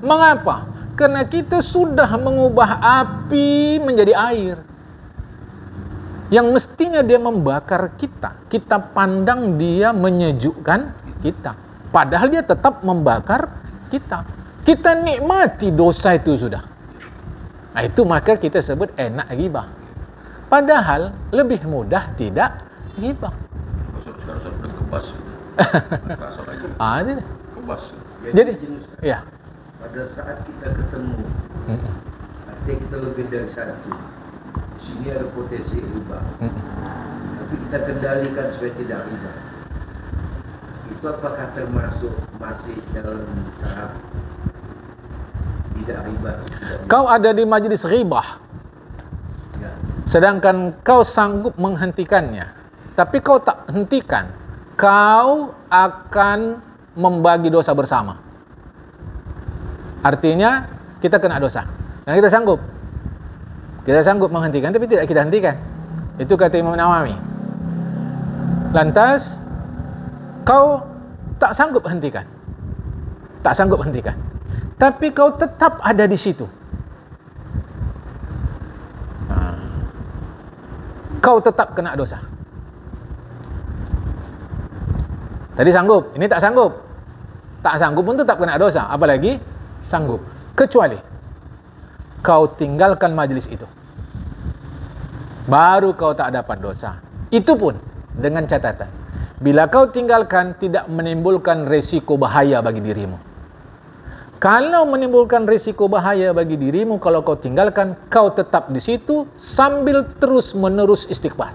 S1: Mengapa? Karena kita sudah mengubah api menjadi air. Yang mestinya dia membakar kita. Kita pandang dia menyejukkan kita. Padahal dia tetap membakar kita. Kita nikmati dosa itu sudah. Nah itu maka kita sebut enak ghibah. Padahal lebih mudah tidak ghibah.
S2: Sekarang udah kebas. Terasa lagi. Kebas.
S1: Jadi ya.
S3: Pada saat kita ketemu, artinya kita lebih dari satu. Di sini ada potensi riba. Tapi kita kendalikan supaya tidak riba. Itu apakah termasuk masih dalam tahap tidak riba?
S1: Kau ada di majelis ribah,
S3: Ya.
S1: sedangkan kau sanggup menghentikannya, tapi kau tak hentikan, kau akan membagi dosa bersama. Artinya kita kena dosa, dan kita sanggup menghentikan, tapi tidak kita hentikan. Itu kata Imam Nawawi. Lantas kau tak sanggup hentikan, tapi kau tetap ada di situ. Kau tetap kena dosa. Tadi sanggup, ini tak sanggup. Tak sanggup pun tetap kena dosa, apalagi sanggup. Kecuali kau tinggalkan majelis itu, baru kau tak dapat dosa. Itu pun dengan catatan, bila kau tinggalkan tidak menimbulkan resiko bahaya bagi dirimu. Kalau menimbulkan risiko bahaya bagi dirimu, kalau kau tinggalkan, kau tetap di situ sambil terus-menerus istighfar.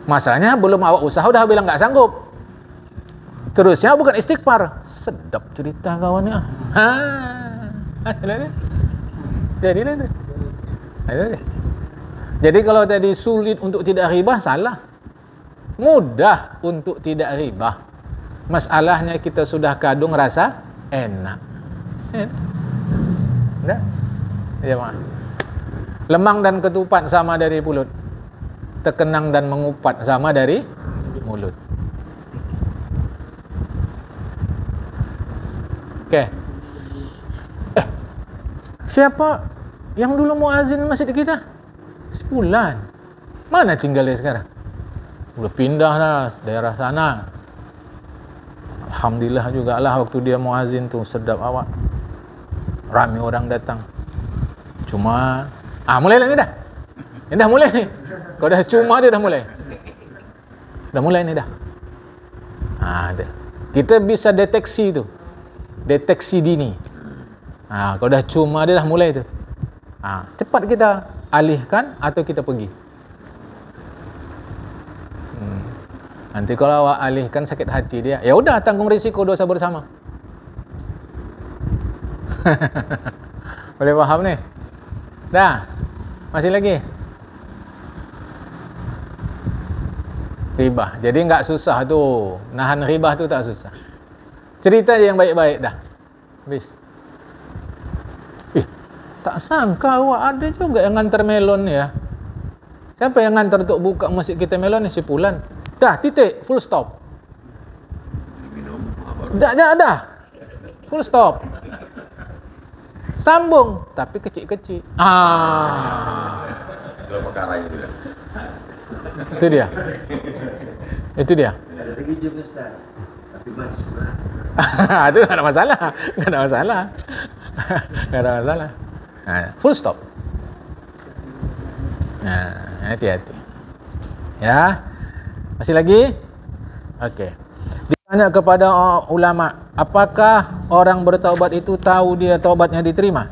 S1: Masalahnya belum awak usaha udah bilang nggak sanggup. Terusnya bukan istighfar. Sedap cerita kawannya. Jadi kalau tadi sulit untuk tidak ribah, salah. Mudah untuk tidak ribah. Masalahnya kita sudah kadung rasa enak. Enggak? Ya, Mak. Lemang dan ketupat sama dari pulut. Terkenang dan mengupat sama dari mulut. Okey. Siapa yang dulu muazin masjid kita? Sebulan. Mana tinggal dia sekarang? Udah pindah dah daerah sana. Alhamdulillah jugalah waktu dia muazin tu sedap awak. Ramai orang datang. Cuma mulai lah ni dah. Ini dah mulai ni. Kau dah cuma dia dah mulai. Dah mulai ni dah. Ada. Kita bisa deteksi tu. Deteksi dini. Kau dah cuma dia dah mulai tu. Cepat kita alihkan atau kita pergi. Nanti kalau awak alihkan sakit hati dia, ya udah tanggung risiko dosa bersama. Boleh faham ni? Dah. Masih lagi? Ribah. Jadi enggak susah tu. Nahan ribah tu tak susah. Cerita je yang baik-baik dah. Habis. Tak sangka awak ada juga yang ngantar melon ni ya. Siapa yang ngantar untuk buka masjid kita melon ni? Si Pulan. Dah, titik, full stop. Dah. Full stop. Sambung, tapi kecil-kecil.
S2: Itu perkara itu ya.
S1: Itu dia.
S3: Ada lagi juga Ustaz. Tapi manis berat.
S1: Itu tak ada masalah. Tak ada masalah. Full stop. Hati-hati. Ya. Masih lagi? Okey. Ditanya kepada ulama, apakah orang bertaubat itu tahu dia taubatnya diterima?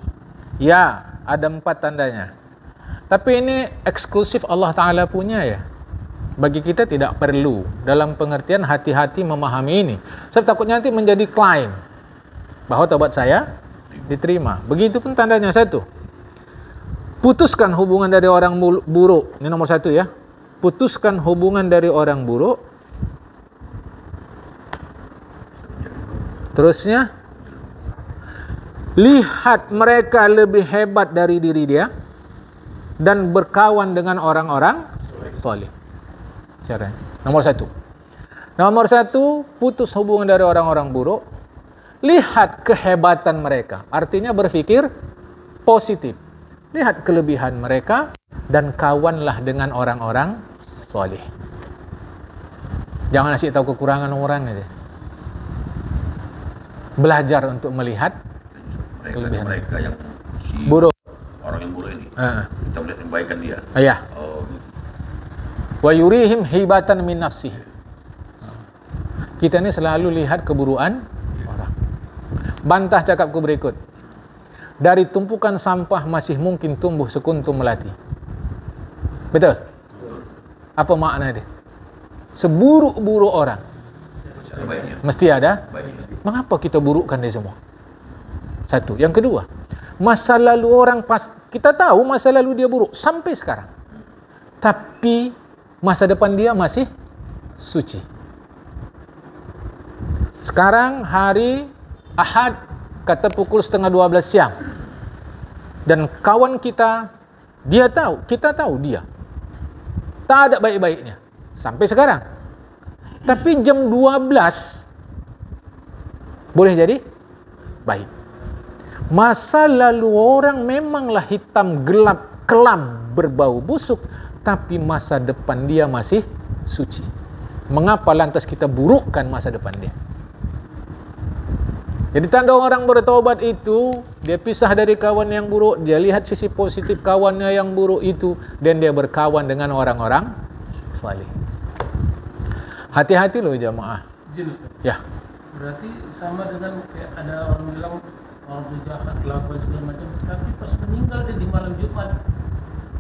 S1: Ya, ada 4 tandanya. Tapi ini eksklusif Allah Ta'ala punya ya. bagi kita tidak perlu. Dalam pengertian hati-hati memahami ini. Saya takutnya nanti menjadi klaim bahwa taubat saya diterima. Begitupun tandanya satu. Putuskan hubungan dari orang buruk. Ini nomor satu ya. Putuskan hubungan dari orang buruk. Terusnya, lihat mereka lebih hebat dari diri dia dan berkawan dengan orang-orang soleh. Caranya. Nomor satu. Nomor satu, putus hubungan dari orang-orang buruk. Lihat kehebatan mereka. Artinya berpikir positif. Lihat kelebihan mereka dan kawanlah dengan orang-orang soleh. Jangan asyik tahu kekurangan orang aja. Belajar untuk melihat kelebihan
S2: mereka yang
S1: buruk.
S2: Orang yang buruk ini. Kita melihat kebaikan dia.
S1: Iya.
S2: Oh, gitu.
S1: Wa yurihim hibatan min nafsihi. Kita ni selalu lihat keburukan orang. Bantah cakapku berikut. Dari tumpukan sampah masih mungkin tumbuh sekuntum melati. Betul? Apa makna dia? Seburuk-buruk orang mesti ada baiknya. Mengapa kita burukkan dia semua? Satu. Yang kedua, masa lalu orang kita tahu masa lalu dia buruk sampai sekarang. Tapi masa depan dia masih suci. Sekarang hari Ahad, kata pukul 11:30 siang. Dan kawan kita, dia tahu, kita tahu dia tak ada baik-baiknya sampai sekarang. Tapi jam 12 boleh jadi baik. Masa lalu orang memanglah hitam, gelap, kelam, berbau busuk, tapi masa depan dia masih suci. Mengapa lantas kita burukkan masa depan dia? Jadi tanda orang bertobat itu, dia pisah dari kawan yang buruk, dia lihat sisi positif kawannya yang buruk itu, dan dia berkawan dengan orang-orang saleh. Hati-hati loh jamaah. Ya.
S4: Berarti sama dengan kayak ada orang bilang orang itu jahat, lakukan segala macam, tapi pas meninggal dia di malam Jumat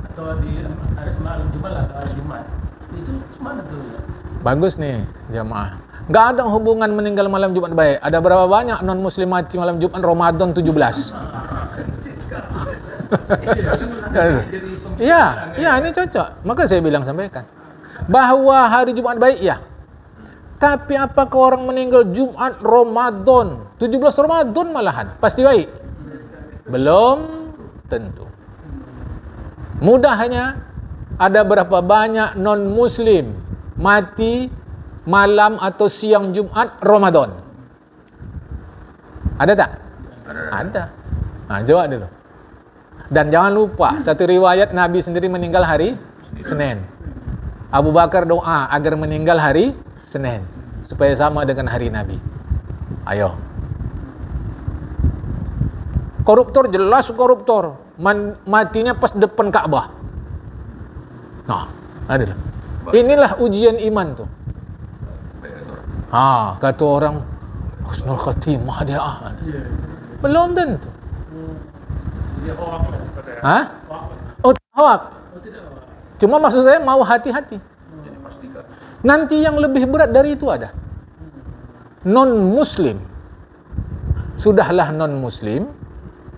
S4: atau di hari malam Jumat atau hari Jumat, itu mana tuh ya?
S1: Bagus nih jamaah. Nggak ada hubungan meninggal malam Jumat baik. Ada berapa banyak non muslim mati malam Jumat Ramadan 17? Iya, ini cocok. Maka saya bilang sampaikan bahwa hari Jumat baik ya. Tapi apakah orang meninggal Jumat Ramadan 17 Ramadan malahan pasti baik? Belum tentu. Mudahnya ada berapa banyak non muslim mati malam atau siang Jumat Ramadan? Ada tak? Ada. Nah, jawab dulu. Dan jangan lupa, satu riwayat Nabi sendiri meninggal hari Senin. Abu Bakar doa agar meninggal hari Senin supaya sama dengan hari Nabi. Ayo. Koruptor jelas koruptor, matinya pas depan Ka'bah. Nah, ada. Inilah ujian iman tuh. Kata orang husnul khatimah dia belum tentu.
S4: Dia hoak lah sebenarnya.
S1: Hah? Oh, hoak. Cuma maksud saya mau hati-hati. Nanti yang lebih berat dari itu ada. Non-muslim. Sudahlah non-muslim,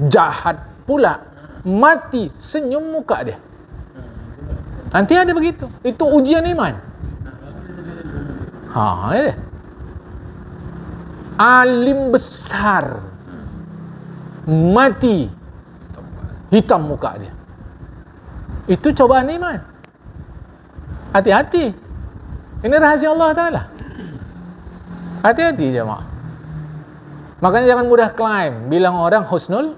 S1: jahat pula, mati senyum muka dia. Nanti ada begitu. Itu ujian iman. Ya. Alim besar mati hitam muka dia. Itu cobaan iman. Hati-hati. Ini rahasia Allah Ta'ala. Hati-hati jemaah. Makanya jangan mudah klaim. Bilang orang husnul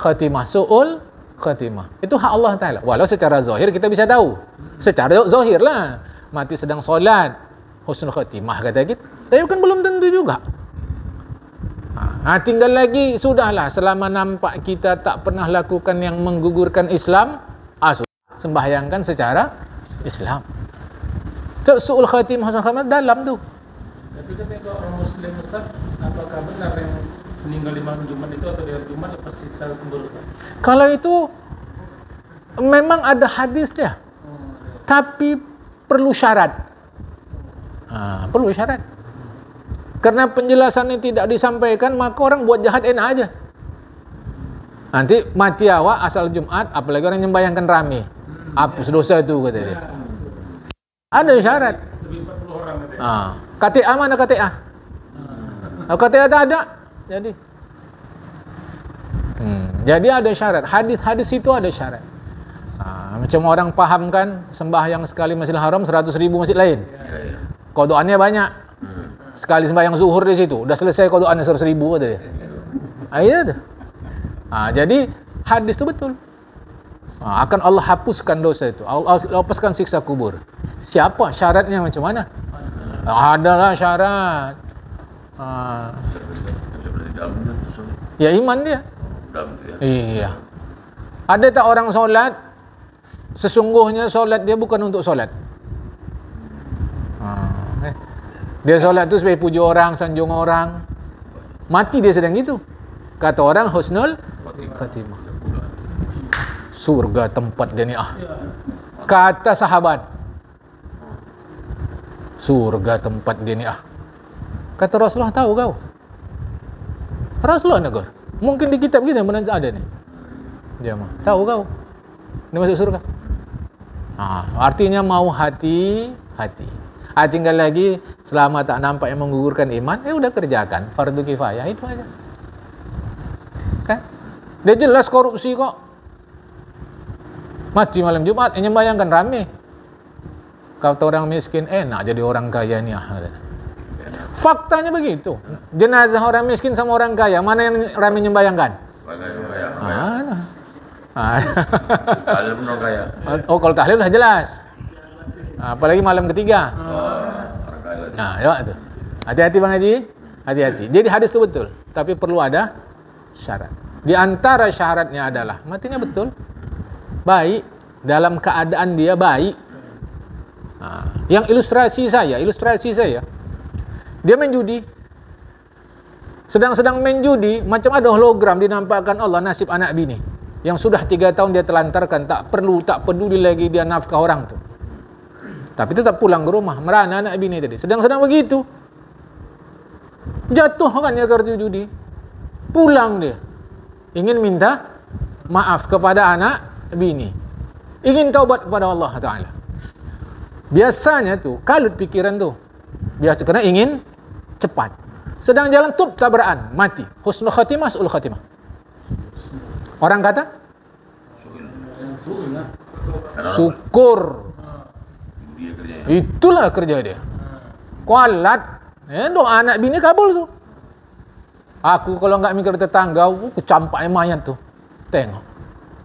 S1: khatimah, su'ul khatimah. Itu hak Allah Ta'ala. Walau secara zahir kita bisa tahu. Secara zahir lah. Mati sedang solat, husnul khatimah kata kita. Tapi kan belum tentu juga. Tinggal lagi, sudahlah. Selama nampak kita tak pernah lakukan yang menggugurkan Islam, sembahyangkan secara Islam. Su'ul khatimah, husnul khatimah dalam tu.
S4: Tapi ketika orang muslim Ustaz, apakah benar yang meninggal di malam Jumat itu atau di hari Jumat lepas siksa kubur Ustaz?
S1: Kalau itu memang ada hadis dia. Tapi perlu syarat. Perlu syarat. Karena penjelasan ini tidak disampaikan, maka orang buat jahat enak aja. Nanti mati awak asal Jumat, apalagi orang nyembayangkan rame. Hapus dosa itu, kata dia. Ada syarat. KTA mana KTA? KTA tak ada. Jadi ada syarat. Hadis-hadis itu ada syarat. Macam orang paham kan, sembahyang sekali Masjidil Haram 100.000 masjid lain. Kodoannya banyak. Sekali sembahyang zuhur di situ, udah selesai kodoannya 100.000 kata dia. Iya tuh. Jadi hadis itu betul. Akan Allah hapuskan dosa itu. Allah lepaskan siksa kubur. Siapa? Syaratnya macam mana? Adalah syarat. Ya iman dia. Iya. Ada tak orang solat, sesungguhnya solat dia bukan untuk solat. Dia solat tu supaya puji orang, sanjung orang. Mati dia sedang itu. Kata orang husnul khatimah. Surga tempat dia ni Kata sahabat. Surga tempat dia ni Kata Rasulullah, tahu kau? Rasulullah negor. Mungkin di kitab kita benar ada ni. Dia mah. Tahu kau? Dia masuk surga. Artinya mau hati-hati. Tinggal lagi selama tak nampak yang menggugurkan iman, udah kerjakan fardu kifayah, itu aja. Kan? Dia jelas korupsi kok. Mati malam Jumat, nyembayangkan rame. Kata orang miskin, enak jadi orang kaya ni. Faktanya begitu. Jenazah orang miskin sama orang kaya, mana yang rame nyembayangkan?
S2: Tahlil pun orang kaya.
S1: Kalau tahlil dah jelas. Apalagi malam ketiga. Itu. Hati-hati Bang Haji. Hati-hati. Jadi hadis itu betul, tapi perlu ada syarat. Di antara syaratnya adalah matinya betul, baik, dalam keadaan dia baik. Yang ilustrasi saya, dia main judi. Sedang main judi, macam ada hologram dinampakkan Allah nasib anak bini yang sudah 3 tahun dia telantarkan, tak peduli lagi dia nafkah orang tu. Tapi tetap pulang ke rumah, merana anak bini tadi. Sedang begitu, jatuh kan dia kartu judi. Pulang dia, ingin minta maaf kepada anak bini, ingin taubat kepada Allah Ta'ala. Biasanya tu, kalut pikiran tu. Biasa, kerana ingin cepat. Sedang jalan tabrakan, mati. Husnul khatimah, su'ul khatimah. Orang kata? Syukur. Itulah kerja dia. Kualat. Doa anak bini kabul tu. Aku kalau enggak mikir tetangga, aku campak mayat tu. Tengok.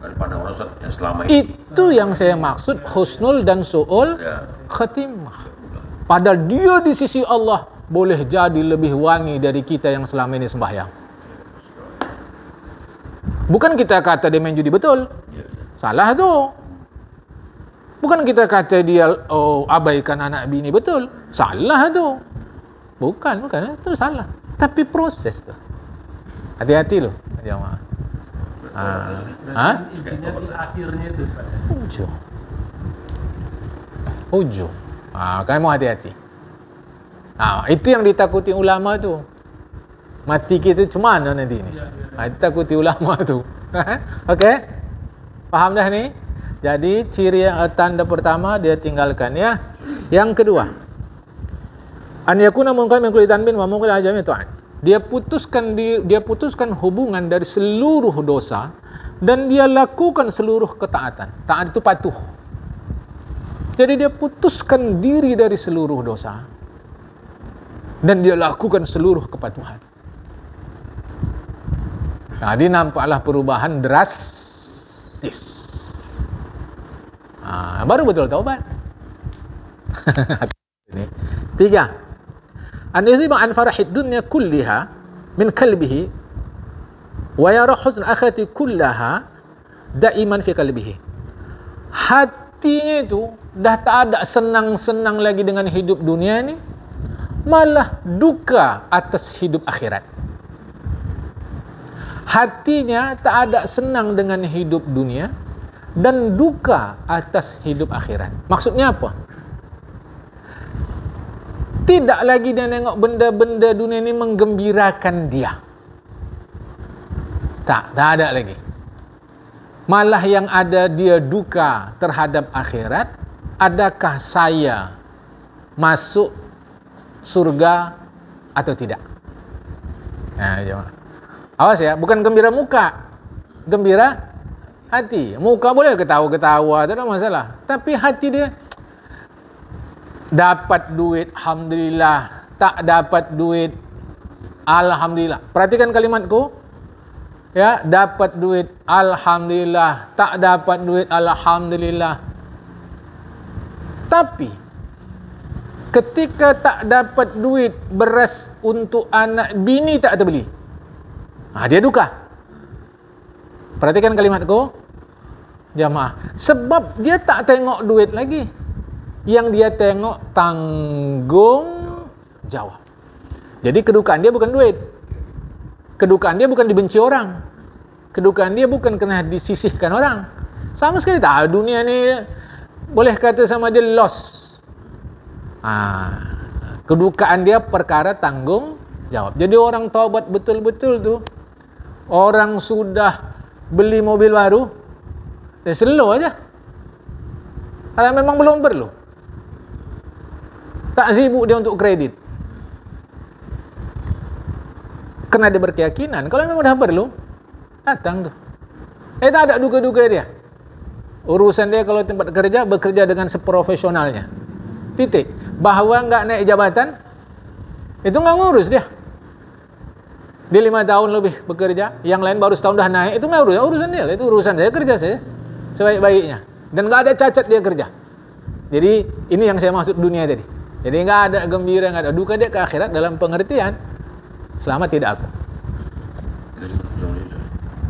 S2: Daripada orang yang selama ini.
S1: Itu yang saya maksud husnul dan su'ul khatimah. Padahal dia di sisi Allah boleh jadi lebih wangi dari kita yang selama ini sembahyang. Bukan kita kata dia main judi betul. Salah tu. Bukan kita kata dia abaikan anak bini betul. Salah tu. Bukan. Itu salah. Tapi proses tu. Hati-hati loh. Jemaah.
S4: Intinya di akhirnya itu.
S1: Ujung. Kamu hati-hati. Itu yang ditakuti ulama tu. Mati kita cuma mana nanti ni? Ditakuti ulama tu. Okey? Faham dah ni? Jadi ciri tanda pertama dia tinggalkan ya. Yang kedua, an yakuna munqan min kulli tanbin wa munqal ajami ta'an. Dia putuskan hubungan dari seluruh dosa dan dia lakukan seluruh ketaatan. Taat itu patuh. Jadi dia putuskan diri dari seluruh dosa dan dia lakukan seluruh kepatuhan. Jadi nampaklah perubahan drastis. Baru betul taubat. 3. An yadhiba an farahid dunya kulliha min qalbihi wa yara huzn akhati kullaha daiman fi qalbihi. Hatinya itu dah tak ada senang-senang lagi dengan hidup dunia ni, malah duka atas hidup akhirat. Hatinya tak ada senang dengan hidup dunia dan duka atas hidup akhirat. Maksudnya apa? Tidak lagi dia nengok benda-benda dunia ini menggembirakan dia. Tak ada lagi. Malah yang ada dia duka terhadap akhirat. Adakah saya masuk surga atau tidak? Nah, jemaah. Awas ya, bukan gembira muka, gembira hati. Muka boleh ketawa-ketawa, tak ada masalah. Tapi hati dia, dapat duit, alhamdulillah. Tak dapat duit, alhamdulillah. Perhatikan kalimatku. Ya, dapat duit, alhamdulillah. Tak dapat duit, alhamdulillah. Tapi ketika tak dapat duit beras untuk anak bini tak terbeli, dia duka. Perhatikan kalimatku, jamaah. Sebab dia tak tengok duit lagi. Yang dia tengok tanggung jawab. Jadi kedukaan dia bukan duit. Kedukaan dia bukan dibenci orang. Kedukaan dia bukan kena disisihkan orang. Sama sekali tak. Dunia ni boleh kata sama dia loss. Kedukaan dia perkara tanggung jawab. Jadi orang taubat betul-betul tu, orang sudah beli mobil baru, dia slow aja. Kalau memang belum perlu, tak sibuk dia untuk kredit. Kena dia berkeyakinan. Kalau memang dah perlu, datang tu. Tak ada duga-duga dia. Urusan dia kalau tempat kerja, bekerja dengan seprofesionalnya. Titik. Bahawa enggak naik jabatan, itu enggak ngurus dia. Dia 5 tahun lebih bekerja, yang lain baru setahun dah naik, itu enggak urusan dia. Itu urusan saya, kerja saya sebaik-baiknya. Dan enggak ada cacat dia kerja. Jadi ini yang saya maksud dunia tadi. Jadi enggak ada gembira, enggak ada duka dia ke akhirat dalam pengertian selamat tidak aku.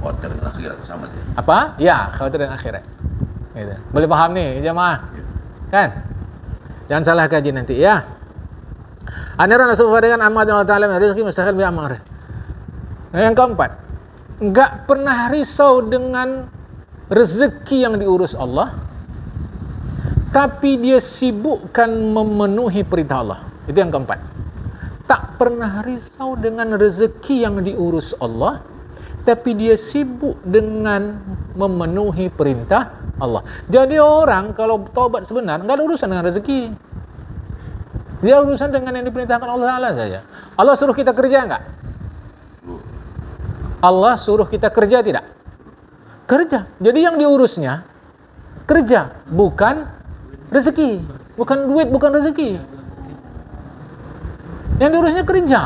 S2: Khawatir dan akhirat sama saja.
S1: Apa? Ya, khawatir dan akhirat. Gitu. Boleh paham nih jemaah? Kan? Jangan salah kaji nanti ya. Aniran Rasulullah dengan amal Allah Ta'ala rezeki mustahil bi amal. Yang keempat, enggak pernah risau dengan rezeki yang diurus Allah, tapi dia sibukkan memenuhi perintah Allah. Itu yang keempat. Tak pernah risau dengan rezeki yang diurus Allah, tapi dia sibuk dengan memenuhi perintah Allah. Jadi orang kalau taubat sebenar, enggak ada urusan dengan rezeki. Dia urusan dengan yang diperintahkan Allah Ta'ala saja. Allah suruh kita kerja enggak? Allah suruh kita kerja tidak? Kerja. Jadi yang diurusnya kerja, bukan rezeki. Bukan duit, bukan rezeki. Yang diurusnya kerja.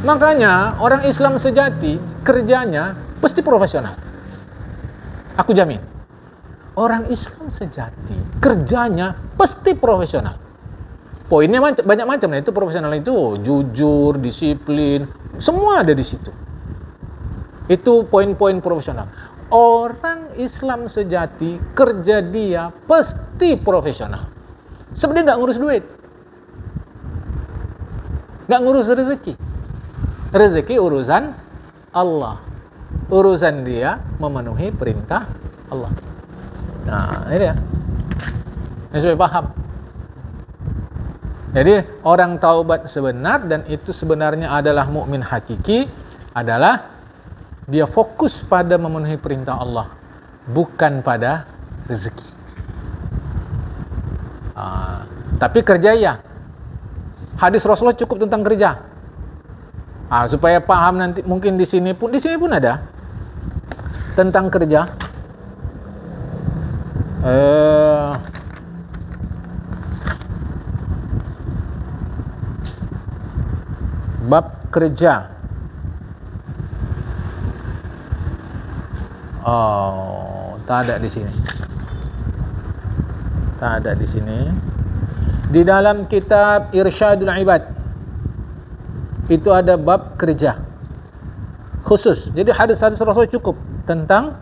S1: Makanya orang Islam sejati kerjanya pasti profesional. Aku jamin. Orang Islam sejati kerjanya pasti profesional. Poinnya banyak macam. Itu profesional itu jujur, disiplin, semua ada di situ. Itu poin-poin profesional. Orang Islam sejati kerja dia pasti profesional. Sebab dia nggak ngurus duit, nggak ngurus rezeki. Rezeki urusan Allah. Urusan dia memenuhi perintah Allah. Nah, ini dia. Ini supaya paham. Jadi orang taubat sebenar, dan itu sebenarnya adalah mukmin hakiki, adalah dia fokus pada memenuhi perintah Allah, bukan pada rezeki. Tapi kerja ya. Hadis Rasulullah cukup tentang kerja. Supaya paham nanti, mungkin di sini pun ada tentang kerja. Bab kerja. Tak ada di sini. Tak ada di sini. Di dalam kitab Irsyadul Ibad itu ada bab kerja khusus. Jadi hadis-hadis Rasul cukup tentang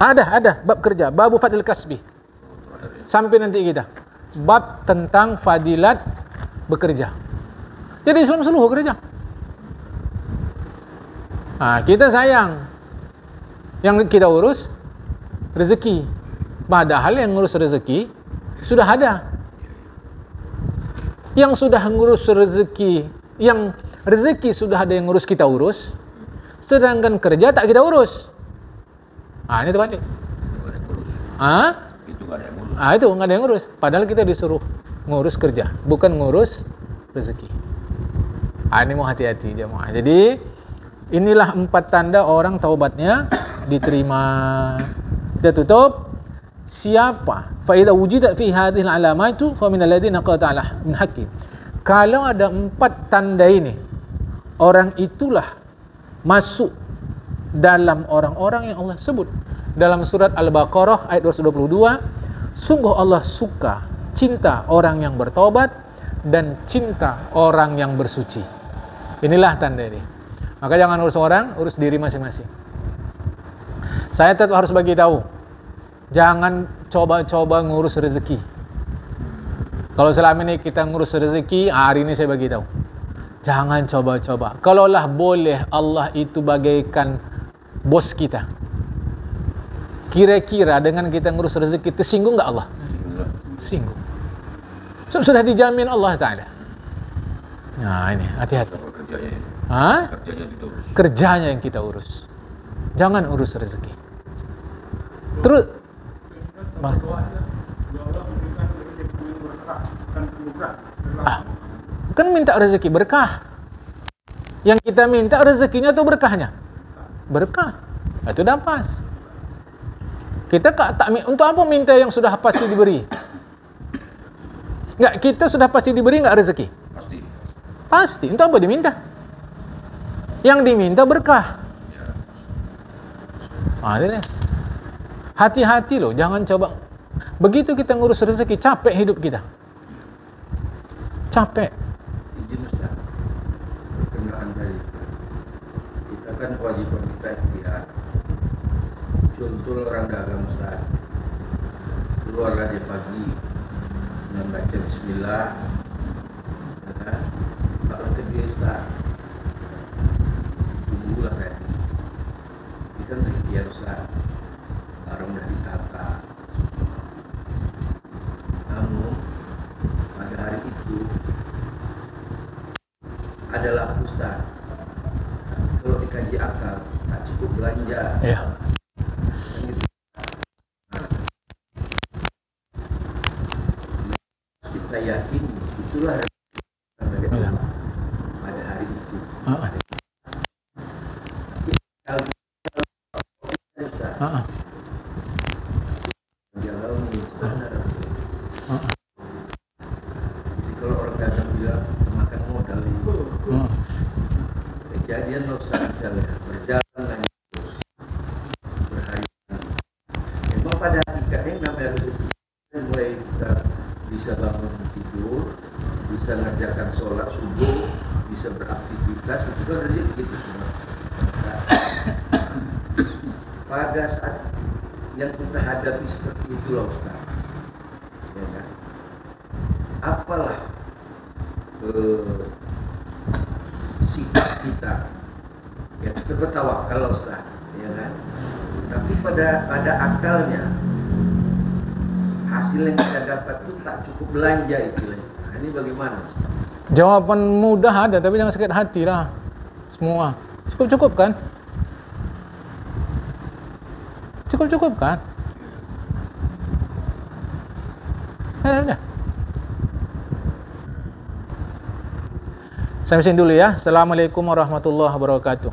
S1: ada bab kerja, bab fadil kasbi. Sampai nanti kita bab tentang fadilat bekerja. Jadi Islam seluruh kerja. Kita sayang yang kita urus rezeki, padahal yang ngurus rezeki sudah ada. Yang sudah ngurus rezeki, yang rezeki sudah ada yang ngurus, kita urus, sedangkan kerja tak kita urus. Ini terbalik.
S2: Itu nggak ada yang ngurus.
S1: Itu nggak ada yang ngurus. Padahal kita disuruh ngurus kerja, bukan ngurus rezeki. Ini mau hati-hati jemaah. Jadi inilah 4 tanda orang taubatnya diterima. Kita tutup. Siapa? Fa idza wujidat fi hadhihi al-alamatu fa min alladhina qata'ala min haqqi. Kalau ada 4 tanda ini, orang itulah masuk dalam orang-orang yang Allah sebut dalam surat Al-Baqarah ayat 222. Sungguh Allah suka, cinta orang yang bertobat dan cinta orang yang bersuci. Inilah tanda ini. Maka jangan urus orang, urus diri masing-masing. Saya tetap harus bagi tahu, jangan coba-coba ngurus rezeki. Kalau selama ini kita ngurus rezeki, hari ini saya bagi tahu, jangan coba-coba. Kalaulah boleh Allah itu bagaikan bos kita, kira-kira dengan kita ngurus rezeki tersinggung nggak Allah? Tersinggung. Sudah dijamin Allah Ta'ala. Nah ini, hati-hati. Kerjanya yang kita urus. Jangan urus rezeki. Terus kan minta rezeki berkah. Yang kita minta rezekinya atau berkahnya? Berkah. Itu dah pas. Kita tak untuk apa minta yang sudah pasti diberi? Enggak, kita sudah pasti diberi enggak rezeki?
S2: Pasti.
S1: Pasti. Untuk apa diminta? Yang diminta berkah. Ini. Hati-hati loh, jangan coba. Begitu kita ngurus rezeki, capek hidup kita. Capek.
S3: Izin Ustaz, berkenaan dari kita kan kewajiban kita ikhtiar. Contoh orang dagang Ustaz, keluarlah dia pagi membaca Bismillah, ya kan? Kalau kerja Ustaz, tunggulah kan. Kita berikhtiar Ustaz, barang dah ditata. Namun pada hari itu adalah Ustaz, kalau dikaji akal tak cukup belanja.
S1: Ya.
S3: Kita yakin itulah dari Allah pada hari itu. Kalau kita jalani benar. Jadi kalau orang dagang bilang makan modal itu, kejadian Ustaz misalnya berjalan lanjut berhari. Memang pada hakikatnya namanya rezeki mulai kita bisa bangun tidur, bisa mengerjakan sholat subuh, bisa beraktivitas, itu kan rezeki itu semua. Nah, pada saat yang kita hadapi seperti itulah Ustaz, ya kan? Apalah sikap kita, ya kita bertawakal Ustaz, ya kan? Tapi pada akalnya hasil yang kita dapat itu tak cukup belanja istilahnya. Nah, ini bagaimana?
S1: Jawaban mudah ada, tapi jangan sakit hati lah. Semua cukup kan? Cukup kan? Ada. Sampai sini dulu ya. Assalamualaikum warahmatullahi wabarakatuh.